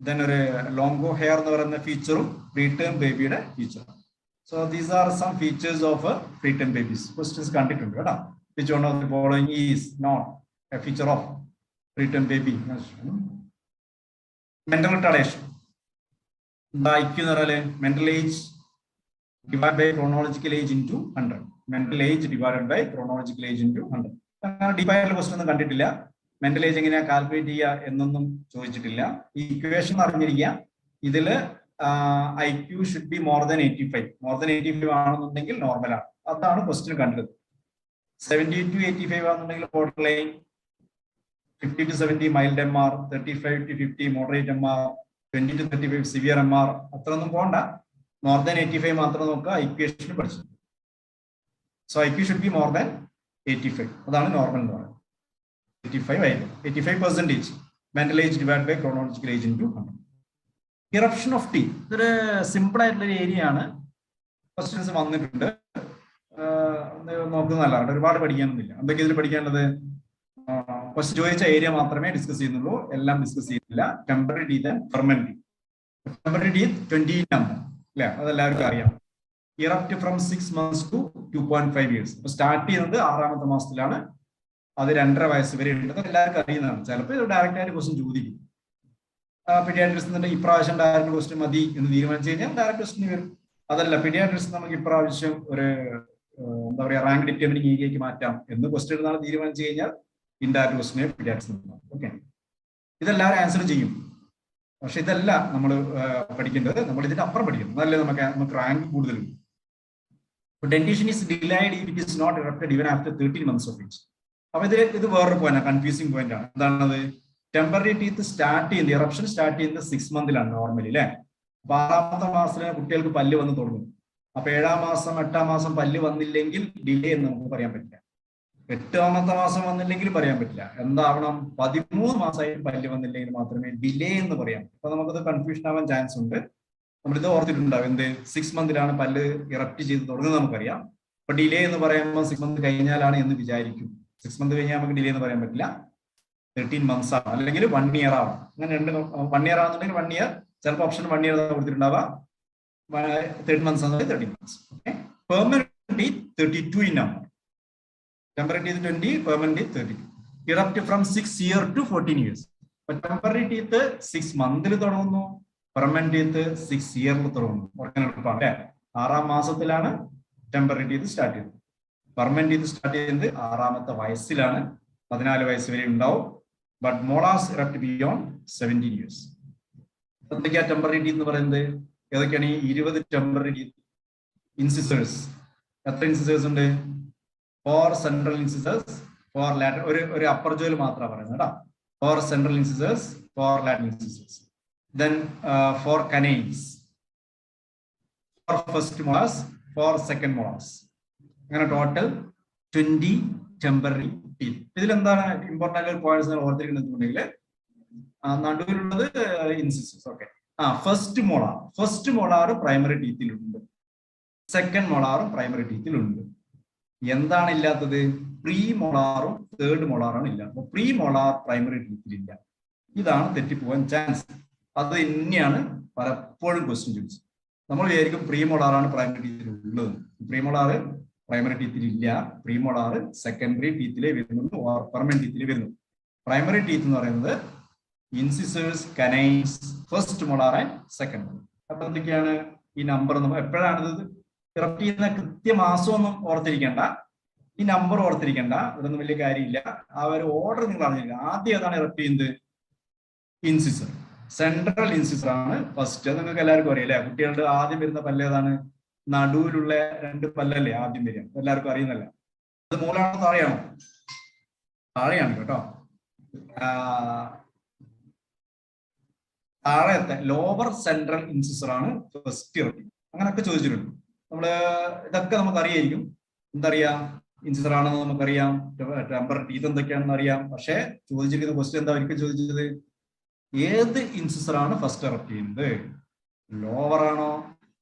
ദെൻ ഒരു ലോങ്കോ ഹെയർ എന്ന് പറയുന്ന ഫീച്ചറും പ്രീടേം ബേബിയുടെ ഫീച്ചറും. So these are some features of preterm babies. Questions കണ്ടിട്ടുണ്ട് കേട്ടോ. Which one of the following is not a feature of preterm baby? Mental retardation. എന്താ IQ എന്ന് പറഞ്ഞാല് mental age divide by chronological age into 100. Mental age divided by chronological age into 100. Defined question ഒന്നും കണ്ടിട്ടില്ല. Mental age എങ്ങനെയാ calculate ചെയ്യുക എന്നൊന്നും ചോദിച്ചിട്ടില്ല. ഈ ഇക്വേഷൻ അറിഞ്ഞിരിക്കുക. ഇതില് IQ should be more than 85. More than 85 ആണെന്നുണ്ടെങ്കിൽ നോർമലാണ്. അതാണ് ക്വസ്റ്റ്യൻ കണ്ടത്. 70 to 85 ആണെന്നുണ്ടെങ്കിൽ border line, 50 to 70 mild MR, 35 to 50 moderate MR, 20 to 35 severe MR. അത്രയൊന്നും പോണ്ട. മോർ ദാൻ 85 മാത്രം നോക്കുക. ഇക്വേഷൻ പഠിച്ചു. So IQ should be more than 85. അതാണ് നോർമൽ എന്ന് പറയുന്നത്. 85 ആയിരുന്നു. 85% mental age divide by chronological age into 100. Eruption of teeth ഇതൊരു സിമ്പിൾ ആയിട്ടുള്ള ഒരു ഏരിയ ആണ്. ക്വസ്റ്റ്യൻസ് വന്നിട്ടുണ്ട്. നോക്കുന്നതല്ല, ഒരുപാട് പഠിക്കാനൊന്നുമില്ല. എന്തൊക്കെ ഇതിൽ പഠിക്കേണ്ടത്? ഫസ്റ്റ് ചോദിച്ച ഏരിയ മാത്രമേ ഡിസ്കസ് ചെയ്യുന്നുള്ളൂ, എല്ലാം ഡിസ്കസ് ചെയ്യുന്നില്ല. Temporary teeth and permanent teeth. Temporary teeth 20 number അല്ലെ, അതെല്ലാവർക്കും അറിയാം. Erupt from 6 months to 2.5 years. അപ്പൊ സ്റ്റാർട്ട് ചെയ്യുന്നത് 6ാമത്തെ മാസത്തിലാണ്. അത് 2.5 വയസ്സ് വരെ ഉണ്ട്. എല്ലാവർക്കും അറിയുന്നതാണ്. ചിലപ്പോൾ ഇത് ഡയറക്റ്റ് ആയിട്ട് ക്വസ്റ്റ്യൻ ചോദിക്കും. പീഡിയാട്രിസ്റ്റ് ഇപ്രാവശ്യം ഡയറക്റ്റ് ക്വസ്റ്റ്യൻ മതി എന്ന് തീരുമാനിച്ചു കഴിഞ്ഞാൽ ഡയറക്റ്റ് ക്വസ്റ്റ്യൻ വരും. അതല്ല, പീഡിയാട്രിസ്റ്റ് നമുക്ക് ഇപ്രാവശ്യം ഒരു എന്താ പറയുക റാങ്ക് ഡിറ്റർമിനിങ് ഏരിയയ്ക്ക് മാറ്റാം എന്ന് ക്വസ്റ്റ്യൻ എന്നാണ് തീരുമാനിച്ചു കഴിഞ്ഞാൽ ഇൻഡയറക്റ്റ് ക്വസ്റ്റ്യനെ പീഡിയാട്രിസ്റ്റ്. ഓക്കെ, ഇതെല്ലാവരും ആൻസർ ചെയ്യും. പക്ഷെ ഇതല്ല നമ്മൾ പഠിക്കേണ്ടത്. നമ്മൾ ഇതിന്റെ അപ്പുറം പഠിക്കണം. അതല്ലേ നമുക്ക് റാങ്ക് കൂടുതലുണ്ട്. Dentition is delayed if it is not erupted even after 13 months of age. അപ്പൊ ഇത് വേറൊരു പോയിന്റ്, കൺഫ്യൂസിംഗ് പോയിന്റ് ആണ്. എന്താണത്? ടെമ്പററി ടീത്ത് സ്റ്റാർട്ട് ചെയ്യുന്നത്, ഇറപ്ഷൻ സ്റ്റാർട്ട് ചെയ്യുന്നത് 6 months നോർമലി അല്ലെ. അപ്പൊ 6ാമത്തെ മാസത്തില് കുട്ടികൾക്ക് പല്ല് വന്ന് തുടങ്ങും. അപ്പൊ 7ാം മാസം 8ാം മാസം പല്ല് വന്നില്ലെങ്കിൽ ഡിലേ എന്ന് നമുക്ക് പറയാൻ പറ്റില്ല. 8ാമത്തെ മാസം വന്നില്ലെങ്കിൽ പറയാൻ പറ്റില്ല. എന്താവണം? 13 മാസമായിട്ട് പല്ല് വന്നില്ലെങ്കിൽ മാത്രമേ ഡിലേ എന്ന് പറയാൻ പറ്റൂ. അപ്പൊ നമുക്കത് കൺഫ്യൂഷൻ ആവാൻ ചാൻസ് ഉണ്ട്. നമ്മളിത് ഓർത്തിട്ടുണ്ടാവും. എന്ത് 6 months പല്ല് ഇറപ്റ്റ് ചെയ്ത് തുടങ്ങുന്നത് നമുക്കറിയാം. അപ്പൊ ഡിലേ എന്ന് പറയുമ്പോൾ 6 months കഴിഞ്ഞാലാണ് എന്ന് വിചാരിക്കും. 6 months കഴിഞ്ഞാൽ നമുക്ക് ഡിലേ എന്ന് പറയാൻ പറ്റില്ല. 13 months ആണ്, അല്ലെങ്കിൽ 1 year ആവണം. അങ്ങനെ 1 year ആണെന്നുണ്ടെങ്കിൽ 1 year, ചിലപ്പോൾ ഓപ്ഷൻ 1 year കൊടുത്തിട്ടുണ്ടാവുക. 13 months ആണെങ്കിൽ 13 months. Okay, permanent 32 in number. Temporary teeth 20, permanent 32. Erupt from 6 years to 14 years. അപ്പൊ ടെമ്പററി ടീത്ത് 6 months തുടങ്ങുന്നു, പെർമനന്റ് ടീത്ത് 6 years തുടങ്ങുന്നു. ഓർക്കാൻ എളുപ്പമാണ് അല്ലെ. 6ാം മാസത്തിലാണ് ടെമ്പററി ടീത്ത് സ്റ്റാർട്ട് ചെയ്യുന്നത്. പെർമനന്റ് ടീത്ത് സ്റ്റാർട്ട് ചെയ്യുന്നത് 6ാമത്തെ വയസ്സിലാണ്. 14 വയസ്സ് വരെ ഉണ്ടാവും. But molars erupt beyond 17 years. എന്തൊക്കെയാ ടെമ്പററി ടീത്ത് എന്ന് പറയുന്നത്? ഏതൊക്കെയാണ് ഈ 20 ടെമ്പററി ടീത്ത്? ഇൻസിസേഴ്സ്. എത്ര ഇൻസിസേഴ്സ് ഉണ്ട്? 4 സെൻട്രൽ ഇൻസിസേഴ്സ്, 4 ലാറ്ററൽ. ഒരു അപ്പർ ജോയിൽ മാത്രമാണ് പറയുന്നത് കേട്ടോ. 4 central incisors, 4 lateral incisors. Then 4 canines, 4 first molars, 4 second molars. അങ്ങനെ ടോട്ടൽ 20 ടെമ്പററി ടീത്ത്. ഇതിലെന്താണ് ഇമ്പോർട്ടന്റ് ആയിട്ടുള്ള പോയിന്റ്സ് ഓർത്തിരിക്കുന്നുണ്ടെങ്കിൽ നടുവിലുള്ളത് incisors. Okay, first molar primary ടീത്തിലുണ്ട്, സെക്കൻഡ് മോളാറും പ്രൈമറി ടീത്തിലുണ്ട്. എന്താണ് ഇല്ലാത്തത്? പ്രീ മോളാറും തേർഡ് മോളാറാണ് ഇല്ല. അപ്പൊ പ്രീ മോളാർ പ്രൈമറി ടീത്തിലില്ല. ഇതാണ് തെറ്റിപ്പോവാൻ ചാൻസ്. അത് തന്നെയാണ് പലപ്പോഴും ക്വസ്റ്റ്യൻ ചോദിച്ചത്. നമ്മൾ വിചാരിക്കും പ്രീ മോളാറാണ് പ്രൈമറി ടീത്തിൽ ഉള്ളത്. പ്രീ മോളാറ് പ്രൈമറി ടീത്തിൽ ഇല്ല. പ്രീ മോളാറ് സെക്കൻഡറി ടീത്തിലേ വരുന്നുള്ളൂ, പെർമനന്റ് ടീത്തിലേ വരുന്നു. പ്രൈമറി ടീത്ത് എന്ന് പറയുന്നത് incisors, canines, first molar and second molar. അപ്പൊ എന്തൊക്കെയാണ് ഈ നമ്പർ? നമ്മൾ എപ്പോഴാണ് ഇത് ഇറപ്റ്റ് ചെയ്യുന്ന കൃത്യമാസമൊന്നും ഓർത്തിരിക്കേണ്ട, ഈ നമ്പർ ഓർത്തിരിക്കേണ്ട, ഇതൊന്നും വലിയ കാര്യമില്ല. ആ ഒരു ഓർഡർ നിങ്ങൾ അറിഞ്ഞിരിക്കുക. ആദ്യം ഏതാണ് ഇറപ്റ്റ് ചെയ്യുന്നത്? ഇൻസിസർ, സെൻട്രൽ ഇൻസിസർ ആണ് ഫസ്റ്റ്. അത് നിങ്ങൾക്ക് എല്ലാവർക്കും അറിയാം അല്ലെ. കുട്ടികളുടെ ആദ്യം വരുന്ന പല്ല് ഏതാണ്? നടുവിലുള്ള 2 പല്ലല്ലേ ആദ്യം വരിക, എല്ലാവർക്കും അറിയുന്നല്ല. അത് മുകളിലാണോ താഴെയാണോ? താഴെയാണ് കേട്ടോ. താഴത്തെ ലോവർ സെൻട്രൽ ഇൻസിസർ ആണ് ഫസ്റ്റ് ഇറപ്റ്റ്. അങ്ങനെയൊക്കെ ചോദിച്ചിട്ടുണ്ട്. നമ്മള് ഇതൊക്കെ നമുക്ക് അറിയായിരിക്കും. എന്തറിയാ? ഇൻസിസർ ആണെന്ന് നമുക്കറിയാം, ടെമ്പററി ടീത്ത് എന്തൊക്കെയാണെന്ന് അറിയാം. പക്ഷെ ചോദിച്ചിരിക്കുന്ന ക്വസ്റ്റ്യൻ എന്താ ഒരിക്കൽ ചോദിച്ചത്? ഏത് ഇൻസിസർ ആണ് ഫസ്റ്റ് ഇറപ്റ്റ് ചെയ്യുന്നത്? ലോവർ ആണോ,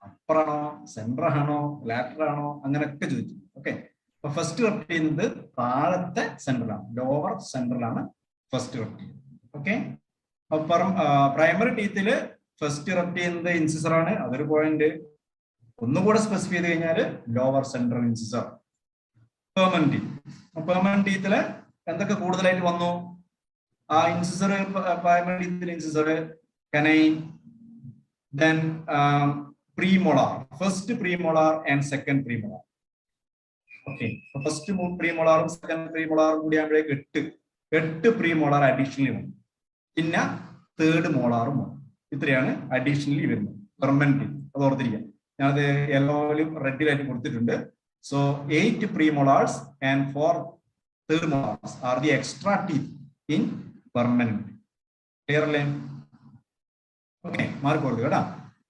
അപ്പർ ആണോ, സെൻട്രൽ ആണോ, ലാറ്ററൽ ആണോ? അങ്ങനെയൊക്കെ ചോദിച്ചു. ഓക്കെ, അപ്പൊ ഫസ്റ്റ് ഇറപ്റ്റ് ചെയ്യുന്നത് താഴത്തെ സെൻട്രൽ ആണ്, ലോവർ സെൻട്രൽ ആണ് ഫസ്റ്റ് ഇറപ്റ്റ് ചെയ്യുന്നത്. ഓക്കെ, അപ്പം പ്രൈമറി ടീത്തില് ഫസ്റ്റ് ഇറപ്റ്റ് ചെയ്യുന്നത് ഇൻസിസർ ആണ്. അതൊരു പോയിന്റ്. ഒന്നുകൂടെ സ്പെസിഫൈ ചെയ്ത് കഴിഞ്ഞാൽ ലോവർ സെൻട്രൽ ഇൻസിസർ. പെർമനന്റ് ടീത്തില് എന്തൊക്കെ കൂടുതലായിട്ട് വന്നു? ആ ഇൻസിസർ, പ്രൈമറി ടീത്തിലെ incisor canine, then premolar, first premolar and second premolar. Okay, first premolar and second premolar കൂടി ആകുമ്പോഴേക്ക് 8 premolar additionally വന്നു. പിന്നെ third molar ഇത്രയാണ് additionally വരുന്നത് പെർമനന്റ്. അത് ഓർത്തിരിക്കാം. ഞാനത് യെല്ലോയിലും റെഡിലായിട്ട് കൊടുത്തിട്ടുണ്ട്. So 8 premolars and 4 third molars are the extra teeth in permanent. Clear അല്ലേ? ഓക്കെ, മാർക്ക് കൊടുക്കുക കേട്ടോ.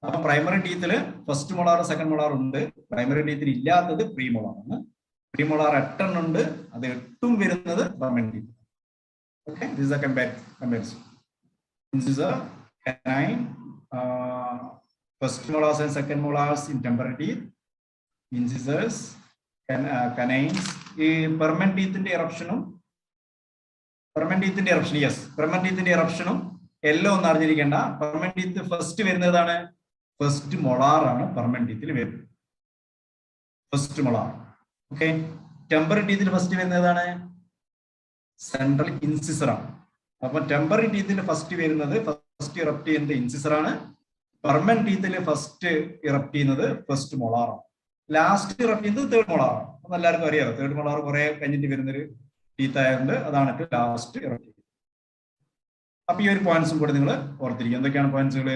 അപ്പൊ പ്രൈമറി ടീത്തിൽ ഫസ്റ്റ് മോളാർ സെക്കൻഡ് മോളാർ ഉണ്ട്. പ്രൈമറി ടീത്തിൽ ഇല്ലാത്തത് പ്രീമോളാർ ആണ്. പ്രീമോളാർ 8 ഉണ്ട്. അത് 8 വരുന്നത് permanent teeth. Okay, this is a comparison. This is a canine, first molars and second molars in temporary teeth, incisors, canines. ഈ പെർമനന്റ് ടീത്തിന്റെ ഇറപ്ഷനും യെസ്, പെർമനന്റ് ടീത്തിന്റെ ഇറപ്ഷനും എല്ലാം ഒന്നും അറിഞ്ഞിരിക്കേണ്ട. പെർമനന്റ് ടീത്ത് ഫസ്റ്റ് വരുന്നതാണ്, ഫസ്റ്റ് മൊളാർ ആണ് പെർമനന്റ് ടീത്തിൽ വരുന്നത്, ഫസ്റ്റ് മൊളാർ. ഓക്കെ, ടെമ്പററി ടീത്തിൽ ഫസ്റ്റ് വരുന്നതാണ് സെൻട്രൽ ഇൻസിസർ ആണ്. അപ്പൊ ടെമ്പററി ടീത്തിൽ ഫസ്റ്റ് വരുന്നത്, ഫസ്റ്റ് ഇറപ്റ്റ് ചെയ്യുന്നത് ഇൻസിസർ ആണ്. പെർമനന്റ് ടീത്തിൽ ഫസ്റ്റ് ഇറപ്റ്റ് ചെയ്യുന്നത് ഫസ്റ്റ് മൊളാർ ആണ്. ലാസ്റ്റ് ഇറപ്റ്റ് ചെയ്യുന്നത് തേർഡ് മൊളാർ ആണ്. അപ്പൊ എല്ലാവർക്കും അറിയാലോ, തേർഡ് മൊളാർ കുറെ കഴിഞ്ഞിട്ട് വരുന്നൊരു ടീത്ത് ആയതുകൊണ്ട് അതാണ് ലാസ്റ്റ് ഇറപ്റ്റ് ചെയ്യുന്നത്. അപ്പൊ ഈ ഒരു പോയിന്റ്സും കൂടെ നിങ്ങൾ ഓർത്തിരിക്കുക. എന്തൊക്കെയാണ് പോയിന്റ്സുകൾ?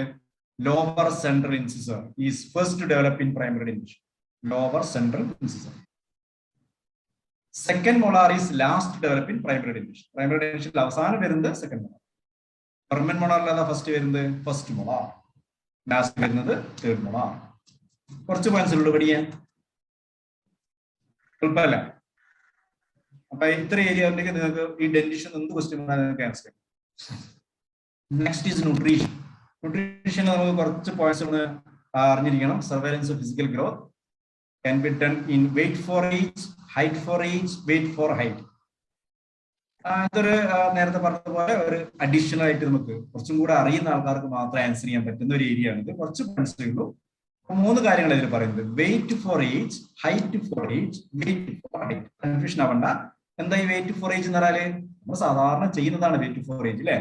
Lower central incisor is first develop in primary dentition. Lower central incisor. Second molar is last develop in primary dentition. Primary ഡെന്റിഷനിൽ അവസാനം വരുന്നത് സെക്കൻഡ് മോളാർ. പെർമനന്റ് മോളാറിൽ ഫസ്റ്റ് വരുന്നത് ഫസ്റ്റ് മോളാർ, ലാസ്റ്റ് വരുന്നത് തേർഡ് മോളാർ. കുറച്ച് പോയിന്റ്സ് ഉള്ളൂ പഠിക്കാൻ, എളുപ്പമല്ല. അപ്പൊ ഇത്ര ഏരിയ ഉണ്ടെങ്കിൽ നിങ്ങൾക്ക് ഈ ഡെന്റിഷൻ എന്ത് ക്വസ്റ്റ്യൻ നിങ്ങൾക്ക് ആൻസർ ചെയ്യാം. Next is nutrition. ന്യൂട്രീഷനിൽ നമുക്ക് കുറച്ച് പോയിന്റ്സ് ഒന്ന് അറിഞ്ഞിരിക്കണം. Surveillance of physical growth can be done in weight for age, height for age, weight for height. ഇതൊരു നേരത്തെ പറഞ്ഞതുപോലെ ഒരു അഡീഷണൽ ആയിട്ട് നമുക്ക് കുറച്ചും കൂടെ അറിയുന്ന ആൾക്കാർക്ക് മാത്രം ആൻസർ ചെയ്യാൻ പറ്റുന്ന ഒരു ഏരിയ ആണ് ഇത്. കുറച്ച് പോയിന്റ്സേ ഉള്ളൂ. 3 കാര്യങ്ങൾ ഇതിൽ പറയുന്നത്: weight for age, height for age, weight for height. Confusion ആവണ്ട. എന്താ ഈ വെയിറ്റ് ഫോർ ഏജ് എന്ന് പറഞ്ഞാല് നമ്മൾ സാധാരണ ചെയ്യുന്നതാണ് വെയിറ്റ് ഫോർ ഏജ് അല്ലെ.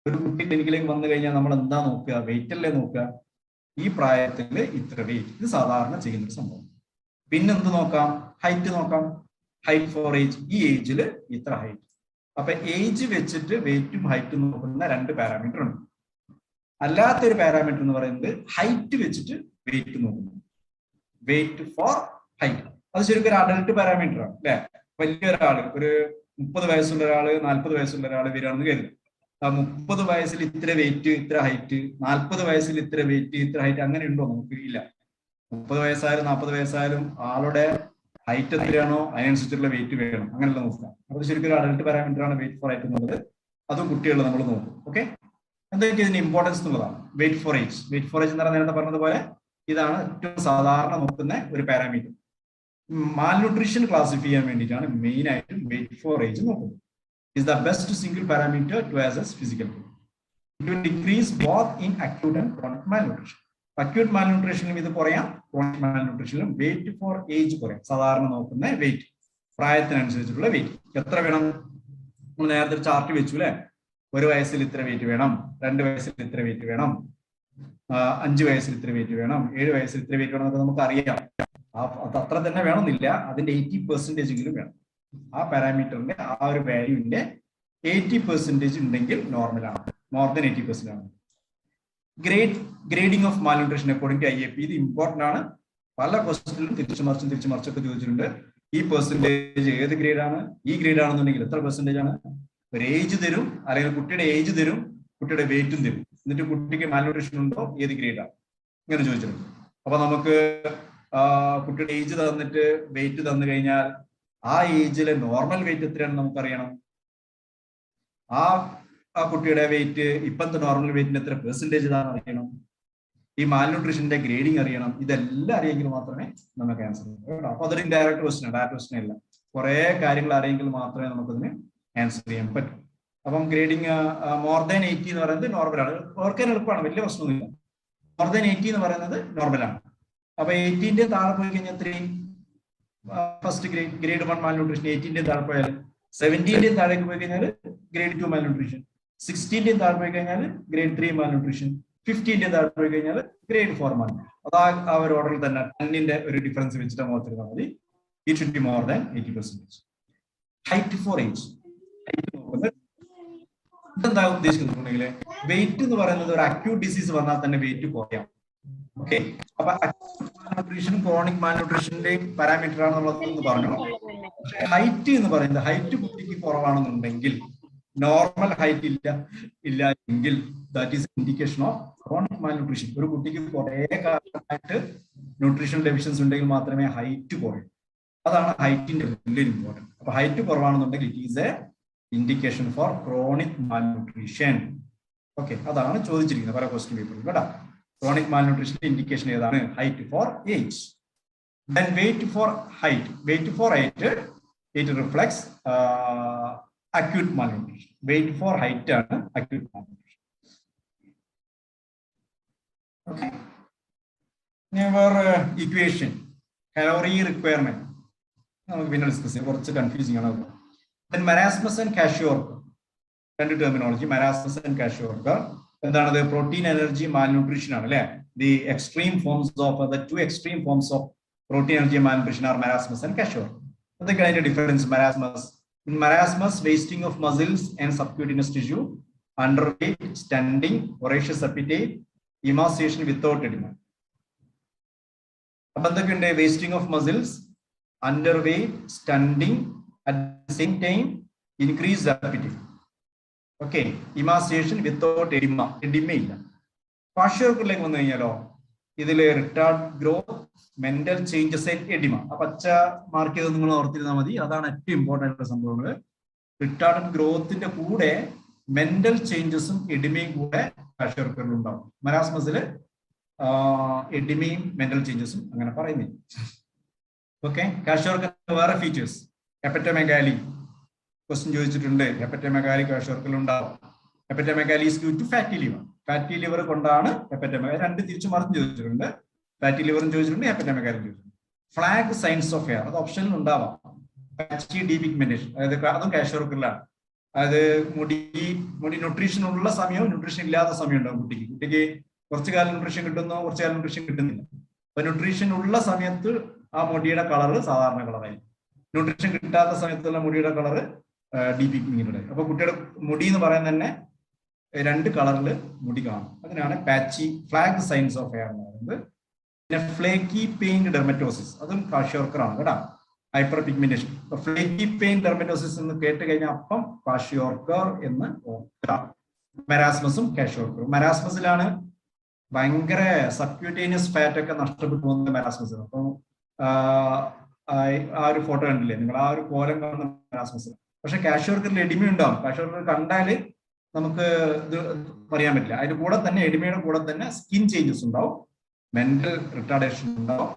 ഒരു കുട്ടി ക്ലിനിക്കിലേക്ക് വന്നു കഴിഞ്ഞാൽ നമ്മൾ എന്താ നോക്കുക? വെയിറ്റ് അല്ലേ നോക്കുക. ഈ പ്രായത്തിൽ ഇത്ര വെയിറ്റ്, ഇത് സാധാരണ ചെയ്യുന്ന ഒരു സംഭവം. പിന്നെന്ത് നോക്കാം? ഹൈറ്റ് നോക്കാം. ഹൈറ്റ് ഫോർ ഏജ്, ഈ ഏജിൽ ഇത്ര ഹൈറ്റ്. അപ്പൊ ഏജ് വെച്ചിട്ട് വെയിറ്റും ഹൈറ്റും നോക്കുന്ന 2 പാരാമീറ്റർ ഉണ്ട്. അല്ലാത്തൊരു പാരാമീറ്റർ എന്ന് പറയുന്നത് ഹൈറ്റ് വെച്ചിട്ട് വെയിറ്റ് നോക്കുന്നു. വെയിറ്റ് ഫോർ ഹൈറ്റ് അത് ശരിക്കും ഒരു അഡൽട്ട് പാരാമീറ്റർ ആണ് അല്ലെ. വലിയൊരാള്, ഒരു 30 വയസ്സുള്ള ഒരാള്, 40 വയസ്സുള്ള ഒരാള് വരികയാണെന്ന് കരുതും. 30 വയസ്സിൽ ഇത്ര വെയിറ്റ്, ഇത്ര ഹൈറ്റ്, 40 വയസ്സിൽ ഇത്ര വെയിറ്റ്, ഇത്ര ഹൈറ്റ്, അങ്ങനെ ഉണ്ടോ? നമുക്ക് ഇല്ല. 30 വയസ്സായാലും 40 വയസ്സായാലും ആളുടെ ഹൈറ്റ് എത്രയാണോ അതിനനുസരിച്ചുള്ള വെയിറ്റ് വേണം, അങ്ങനെയുള്ള നോക്കാം. അത് ശരിക്കും ഒരു അഡൽട്ട് പാരാമീറ്റർ ആണ് വെയിറ്റ് ഫോർ ഹൈറ്റ് എന്നുള്ളത്. അതും കുട്ടികൾ നമ്മൾ നോക്കും. ഓക്കെ, എന്തൊക്കെ ഇതിന്റെ ഇമ്പോർട്ടൻസ് എന്നുള്ളതാണ്. Weight for age, weight for age എന്ന് പറഞ്ഞാൽ നേരത്തെ പറഞ്ഞതുപോലെ ഇതാണ് ഏറ്റവും സാധാരണ നോക്കുന്ന ഒരു പാരാമീറ്റർ. മാൽന്യൂട്രീഷൻ ക്ലാസിഫൈ ചെയ്യാൻ വേണ്ടിയിട്ടാണ് മെയിൻ ആയിട്ടും വെയിറ്റ് ഫോർ ഏജ് നോക്കുന്നത്. Is the best single parameter to assess physical growth. It will decrease both in acute and chronic malnutrition. Acute മാൽന്യൂട്രീഷനിലും ഇത് കുറയാം, ക്രോണിക് മാൽന്യൂട്രീഷനിലും. വെയിറ്റ് ഫോർ ഏജ് കുറയാം. സാധാരണ നോക്കുന്ന വെയിറ്റ്, പ്രായത്തിനനുസരിച്ചിട്ടുള്ള വെയിറ്റ് എത്ര വേണം? നമ്മൾ നേരത്തെ ചാർട്ട് വെച്ചു അല്ലെ. 1 വയസ്സിൽ ഇത്ര വെയിറ്റ് വേണം, 2 വയസ്സിൽ ഇത്ര വെയിറ്റ് വേണം, 5 വയസ്സിൽ ഇത്ര വെയിറ്റ് വേണം, 7 വയസ്സിൽ ഇത്ര വെയിറ്റ് വേണം എന്നൊക്കെ നമുക്ക് അറിയാം. അത് അത്ര തന്നെ വേണമെന്നില്ല, അതിന്റെ 80% എങ്കിലും വേണം. ആ പാരാമീറ്ററിന്റെ ആ ഒരു വാല്യൂവിന്റെ 80% ഉണ്ടെങ്കിൽ നോർമലാണ്, മോർ ദാൻ 80% ആണ്. Grading of malnutrition according to IAP, ഇത് ഇമ്പോർട്ടന്റ് ആണ്. പല ക്വസ്റ്റ്യനിലും തിരിച്ചു മറിച്ചൊക്കെ ചോദിച്ചിട്ടുണ്ട്. ഈ പെർസെന്റേജ് ഏത് ഗ്രേഡാണ്? ഈ ഗ്രേഡ് ആണെന്നുണ്ടെങ്കിൽ എത്ര പെർസെന്റേജ് ആണ്? ഒരു ഏജ് തരും, അല്ലെങ്കിൽ കുട്ടിയുടെ ഏജ് തരും, കുട്ടിയുടെ വെയിറ്റും തരും, എന്നിട്ട് കുട്ടിക്ക് മാൽന്യൂട്രീഷൻ ഉണ്ടോ, ഏത് ഗ്രേഡാണ്, ഇങ്ങനെ ചോദിച്ചിട്ടുണ്ട്. അപ്പൊ നമുക്ക് കുട്ടിയുടെ ഏജ് തന്നിട്ട് വെയിറ്റ് തന്നു കഴിഞ്ഞാൽ ആ ഏജിലെ നോർമൽ വെയിറ്റ് എത്രയാണെന്ന് നമുക്കറിയണം. ആ കുട്ടിയുടെ വെയിറ്റ് ഇപ്പോഴത്തെ നോർമൽ വെയിറ്റിന് എത്ര പെർസെന്റേജ് ഇതാണെന്ന് അറിയണം. ഈ മാൽന്യൂട്രീഷന്റെ ഗ്രേഡിംഗ് അറിയണം. ഇതെല്ലാം അറിയെങ്കിൽ മാത്രമേ നമുക്ക് ആൻസർ ചെയ്യൂ. അപ്പൊ അതൊരു ഇൻഡയറക്റ്റ് ക്വസ്റ്റൻ ആണ്, ഡയറക്റ്റ് ക്വസ്റ്റൻ അല്ല. കുറെ കാര്യങ്ങൾ അറിയെങ്കിൽ മാത്രമേ നമുക്കതിന് ആൻസർ ചെയ്യാൻ പറ്റും. അപ്പം ഗ്രേഡിംഗ് മോർ ദാൻ 80 എന്ന് പറയുന്നത് നോർമലാണ്. ഓർക്കാൻ എളുപ്പമാണ്, വലിയ പ്രശ്നമൊന്നുമില്ല. മോർ ദാൻ 80 എന്ന് പറയുന്നത് നോർമലാണ്. അപ്പൊ 80ന്റെ താഴെ പോയി കഴിഞ്ഞാൽ 3 ഫസ്റ്റ് ഗ്രേഡ് 1 മാൽന്യൂട്രീഷൻ. 80ന്റെ താഴെ പോയാൽ 70ന്റെയും താഴേക്ക് പോയി കഴിഞ്ഞാൽ ഗ്രേഡ് 2 മാൽന്യൂട്രീഷൻ. 60ന്റെയും താഴെ പോയി കഴിഞ്ഞാൽ ഗ്രേഡ് 3 മാൽന്യൂട്രീഷൻ. 15 താഴെ പോയി കഴിഞ്ഞാൽ ഗ്രേഡ് ഫോർമാണ്. അത് ആ ഒരു ഓർഡറിൽ തന്നെ 10ന്റെ ഒരു ഡിഫറൻസ് വെച്ചിട്ട് നോക്കിയിരുന്നാൽ മതി. It should be more than 80%. Height for age. ഇതെന്താ ഉദ്ദേശിക്കുന്നുണ്ടെങ്കിൽ വെയിറ്റ് എന്ന് പറയുന്നത് ഒരു അക്യൂട്ട് ഡിസീസ് വന്നാൽ തന്നെ വെയിറ്റ് കുറയാം. ഓക്കെ, അപ്പൊ മാൽന്യൂട്രീഷനും ക്രോണിക് മാൽന്യൂട്രീഷന്റെയും പാരാമീറ്റർ ആണ് നമ്മളൊന്ന് പറഞ്ഞു. പക്ഷെ ഹൈറ്റ് എന്ന് പറയുന്നത് ഹൈറ്റ് കുട്ടിക്ക് കുറവാണെന്നുണ്ടെങ്കിൽ, നോർമൽ ഹൈറ്റ് ഇല്ല എങ്കിൽ that is indication of chronic malnutrition. ഒരു കുട്ടിക്ക് കുറെ കാലമായിട്ട് ന്യൂട്രീഷൻ ഡെഫിഷ്യൻസി ഉണ്ടെങ്കിൽ മാത്രമേ ഹൈറ്റ് കുറയൂ. അതാണ് ഹൈറ്റിന്റെ വലിയ ഇമ്പോർട്ടൻറ്റ്. അപ്പൊ ഹൈറ്റ് കുറവാണെന്നുണ്ടെങ്കിൽ it is a indication for chronic malnutrition. Okay, അതാണ് ചോദിച്ചിരിക്കുന്നത് പല ക്വസ്റ്റ്യൻ പേപ്പറിൽ കേട്ടോ. ക്രോണിക് മാൽന്യൂട്രീഷന്റെ ഇൻഡിക്കേഷൻ ഏതാണ്? Height for age. Then weight for height. Weight for height it reflects acute malnutrition. Weight for height ആണ് acute malnutrition. Okay. Never equation. Calorie requirement. നമുക്ക് പിന്നെ ഡിസ്കസ് ചെയ്യാം, കുറച്ച് കൺഫ്യൂസിംഗ് ആണ്. Then marasmus and Kwashiorkor. രണ്ട് terminology, marasmus and Kwashiorkor. എന്താണത്? Protein energy malnutrition ആണ് അല്ലേ? The extreme forms of the two extreme forms of protein energy malnutrition are marasmus and Kwashiorkor. എന്തൊക്കെയാണ് അതിന്റെ difference? In marasmus, wasting of muscles and subcutaneous tissue, underweight, standing, voracious appetite, emaciation without edema. അപ്പൊ എന്തൊക്കെയുണ്ട്? Wasting of muscles, underweight, stunting, at the same time increased appetite. Okay, emaciation without edema. എഡിമയില്ല. ക്വാഷിയോർക്കറിലേക്ക് വന്നു കഴിഞ്ഞാലോ ഇതില് retarded growth, mental changes and edema. ആ പച്ച mark ചെയ്ത് നിങ്ങൾ ഓർത്തിരുന്നാൽ മതി. അതാണ് ഏറ്റവും ഇമ്പോർട്ടൻ്റ് ആയിട്ടുള്ള സംഭവങ്ങൾ. റിട്ടാർഡ് ഗ്രോത്തിന്റെ കൂടെ മെന്റൽ ചേഞ്ചസും എഡിമയും കൂടെ ക്വാഷിയോർക്കറിൽ ഉണ്ടാവും. മരാസ്മസില് എഡിമയും മെന്റൽ ചേഞ്ചസും അങ്ങനെ പറയുന്നില്ല. ഓക്കെ, ക്വാഷിയോർക്കറിന്റെ വേറെ ഫീച്ചേഴ്സ്. ഹെപ്പറ്റോമെഗാലി ക്വസ്റ്റ്യൻ ചോദിച്ചിട്ടുണ്ട്. ഹെപ്പറ്റോമെഗാലി ക്വാഷിയോർക്കറിൽ ഉണ്ടാവും. Hepatomegaly is due to fatty liver. Fatty liver കൊണ്ടാണ് ഹെപ്പറ്റോമെഗാലി. രണ്ട് തിരിച്ചു മറിഞ്ഞ് ചോദിച്ചിട്ടുണ്ട്. ഫാറ്റി ലിവറും ചോദിച്ചിട്ടുണ്ട്, ഹെപ്പറ്റോമെഗാലി ചോദിച്ചിട്ടുണ്ട്. ഫ്ലാഗ് സൈൻസ് ഓഫ് ഹെയർ, അത് ഓപ്ഷനിൽ ഉണ്ടാവാം. പാച്ചി ഡീപിഗ്മെന്റേഷൻ, അതായത് അതും ക്വാഷിയോർക്കറിലാണ്. അതായത് മുടി ന്യൂട്രീഷൻ ഉള്ള സമയവും ന്യൂട്രീഷൻ ഇല്ലാത്ത സമയം ഉണ്ടാവും കുട്ടിക്ക് കുറച്ചു കാലം ന്യൂട്രീഷൻ കിട്ടുന്നു, കുറച്ചു കാലം ന്യൂട്രീഷൻ കിട്ടുന്നില്ല. അപ്പൊ ന്യൂട്രീഷൻ ഉള്ള സമയത്ത് ആ മുടിയുടെ കളറ് സാധാരണ കളറായിരിക്കും. ന്യൂട്രീഷൻ കിട്ടാത്ത സമയത്തുള്ള മുടിയുടെ കളറ് ഡീപിഗ്മെന്റഡ്. അപ്പൊ കുട്ടിയുടെ മുടി എന്ന് പറയുന്നത് തന്നെ രണ്ട് കളറിൽ മുടി കാണും. അതിനാണ് പാച്ചി ഫ്ലാഗ് സൈൻസ് ഓഫ് ഹെയർ എന്ന് പറയുന്നത്. പിന്നെ ഫ്ലേക്കി പെയിന്റ് ഡെർമറ്റോസിസ്, അതും ക്വാഷിയോർക്കറാണ് കേട്ടോ. Hyper pigmentation. Flaky paint dermatosis എന്ന് കേട്ട് കഴിഞ്ഞാൽ അപ്പം ക്വാഷിയോർക്കർ എന്ന് ഓർക്കുക. മെരാസ്മസും ക്വാഷിയോർക്കറും. മെരാസ്മസിലാണ് ഭയങ്കര സബ്ക്യൂട്ടേനിയസ് ഫാറ്റ് ഒക്കെ നഷ്ടപ്പെട്ടു പോകുന്നത് മെരാസ്മസിൽ. അപ്പം ആ ഒരു ഫോട്ടോ കണ്ടില്ലേ നിങ്ങൾ? ആ ഒരു കോലം കാണുന്ന മെരാസ്മസിൽ. പക്ഷെ ക്വാഷിയോർക്കറിൽ എഡിമ ഉണ്ടാവും. ക്വാഷിയോർക്കർ കണ്ടാല് നമുക്ക് ഇത് പറയാൻ പറ്റില്ല. അതിന്റെ കൂടെ തന്നെ എഡിമയുടെ കൂടെ തന്നെ സ്കിൻ ചേഞ്ചസ് ഉണ്ടാവും, മെന്റൽ റിട്ടാർഡേഷൻ ഉണ്ടാവും.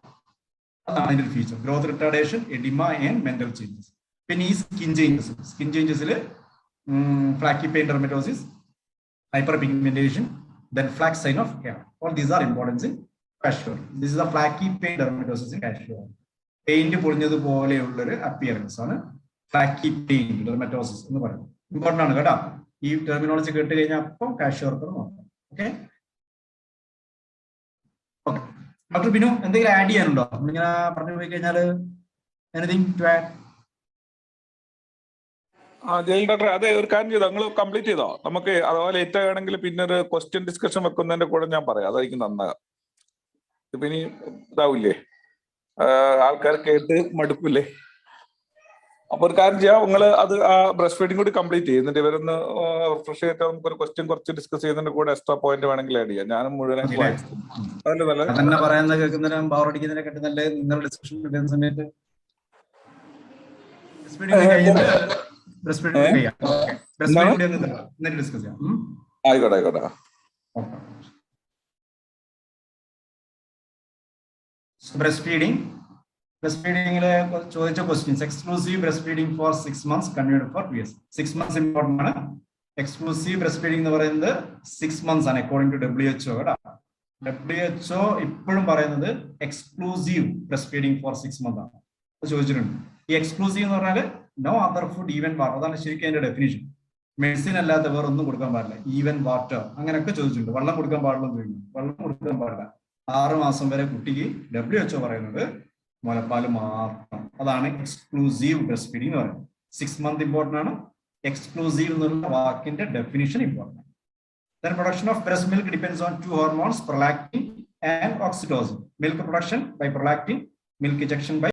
അതാണ് അതിന്റെ ഒരു feature. Growth retardation, edema and mental changes. പിന്നെ ഈ സ്കിൻ ചേഞ്ചസിൽ flaky paint dermatosis, hyper pigmentation, then flax sign of hair. All these are important in Kwashiorkor. This is a flaky paint dermatosis in Kwashiorkor. Paint പൊളിഞ്ഞതുപോലെയുള്ള ഒരു appearance ആണ് ഫ്ലാക്കി paint dermatosis എന്ന് പറയുന്നത്. Important ആണ് കേട്ടോ. ഈ ടെർമിനോളജി കേട്ട് കഴിഞ്ഞാൽ അപ്പം ക്വാഷിയോർക്കർ നോക്കാം. ഓക്കെ, ഡോക്ടർ ബിനു എന്തെങ്കിലും ആഡ് ചെയ്യാനുണ്ടോ? ഇങ്ങനെ പറഞ്ഞു പോയി കഴിഞ്ഞാൽ എനിത്തിങ് ടു ആഡ്? ജയിൽ ഡോക്ടർ, അതെ, ഒരു കാര്യം ചെയ്തോ, നിങ്ങൾ കംപ്ലീറ്റ് ചെയ്തോ? നമുക്ക് അഥവാ ലേറ്റ് ആണെങ്കിൽ പിന്നെ ഒരു ക്വസ്റ്റ്യൻ ഡിസ്കഷൻ വെക്കുന്നതിന്റെ കൂടെ ഞാൻ പറയാം. അതായിരിക്കും നന്നാകാം. ഇപ്പൊ ഇനി ഇതാവില്ലേ, ആൾക്കാർ കേട്ട് മടുപ്പില്ലേ? അപ്പൊ ഒരു കാര്യം ചെയ്യാം, നിങ്ങൾ അത് ആ ബ്രസ്റ്റ് ഫീഡിങ് കൂടി കംപ്ലീറ്റ് ചെയ്യും. എന്നിട്ട് ഇവരൊന്ന് റിഫ്രഷ് ചെയ്തിട്ട് നമുക്ക് ഒരു ക്വസ്റ്റ്യൻ കുറച്ച് ഡിസ്കസ് ചെയ്യുന്നതിന്റെ കൂടെ എക്സ്ട്രാ പോയിന്റ് വേണമെങ്കിൽ ആഡ് ചെയ്യാം. ഞാനും മുഴുവനായിട്ട് വായിച്ചു. അതല്ലേ നല്ലത്? പറയുന്നത് കേൾക്കുന്നതിനും പവറടിക്കുന്നതിനെ കെട്ടി നല്ല നിങ്ങൾ ഡിസ്കഷൻ കിട്ടുന്ന സമയത്ത് ആയിക്കോട്ടെ ആയിക്കോട്ടെ. Breast feeding. ബ്രസ്റ്റ് ഫീഡിംഗില് ചോദിച്ച questions. Exclusive breast feeding for 6 months, continued for 2 years. 6 months important ആണ്. എക്സ്ക്ലൂസീവ് ബ്രസ്റ്റ് ഫീഡിംഗ് എന്ന് പറയുന്നത് 6 months ആണ് അക്കോർഡിംഗ് ടു WHO. WHO ഇപ്പോഴും പറയുന്നത് exclusive breast feeding for 6 months ആണ്. ചോദിച്ചിട്ടുണ്ട്. ഈ എക്സ്ക്ലൂസീവ് എന്ന് പറഞ്ഞാൽ no other food even water. അതാണ് ശരിക്കും അതിന്റെ ഡെഫിനിഷൻ. മെഡിസിൻ അല്ലാത്ത വേറെ ഒന്നും കൊടുക്കാൻ പാടില്ല, ഈവൻ വാട്ടർ അങ്ങനെയൊക്കെ ചോദിച്ചിട്ടുണ്ട്. വെള്ളം കൊടുക്കാൻ പാടില്ലെന്ന് ചോദിക്കുന്നു. വെള്ളം കൊടുക്കാൻ പാടില്ല. 6 മാസം വരെ കുട്ടിക്ക് WHO പറയുന്നത് മുലപ്പാല് മാത്രം. അതാണ് എക്സ്ക്ലൂസീവ് ബ്രസ്റ്റ് ഫീഡിംഗ് എന്ന് പറയുന്നത്. 6 month ഇമ്പോർട്ടൻ്റ് ആണ്. എക്സ്ക്ലൂസീവ് എന്നുള്ള വാക്കിന്റെ ഡെഫിനിഷൻ ഇമ്പോർട്ടൻ്റ് ആണ്. Then production of breast milk depends on 2 hormones, prolactin and oxytocin. Milk production by prolactin, milk ejection by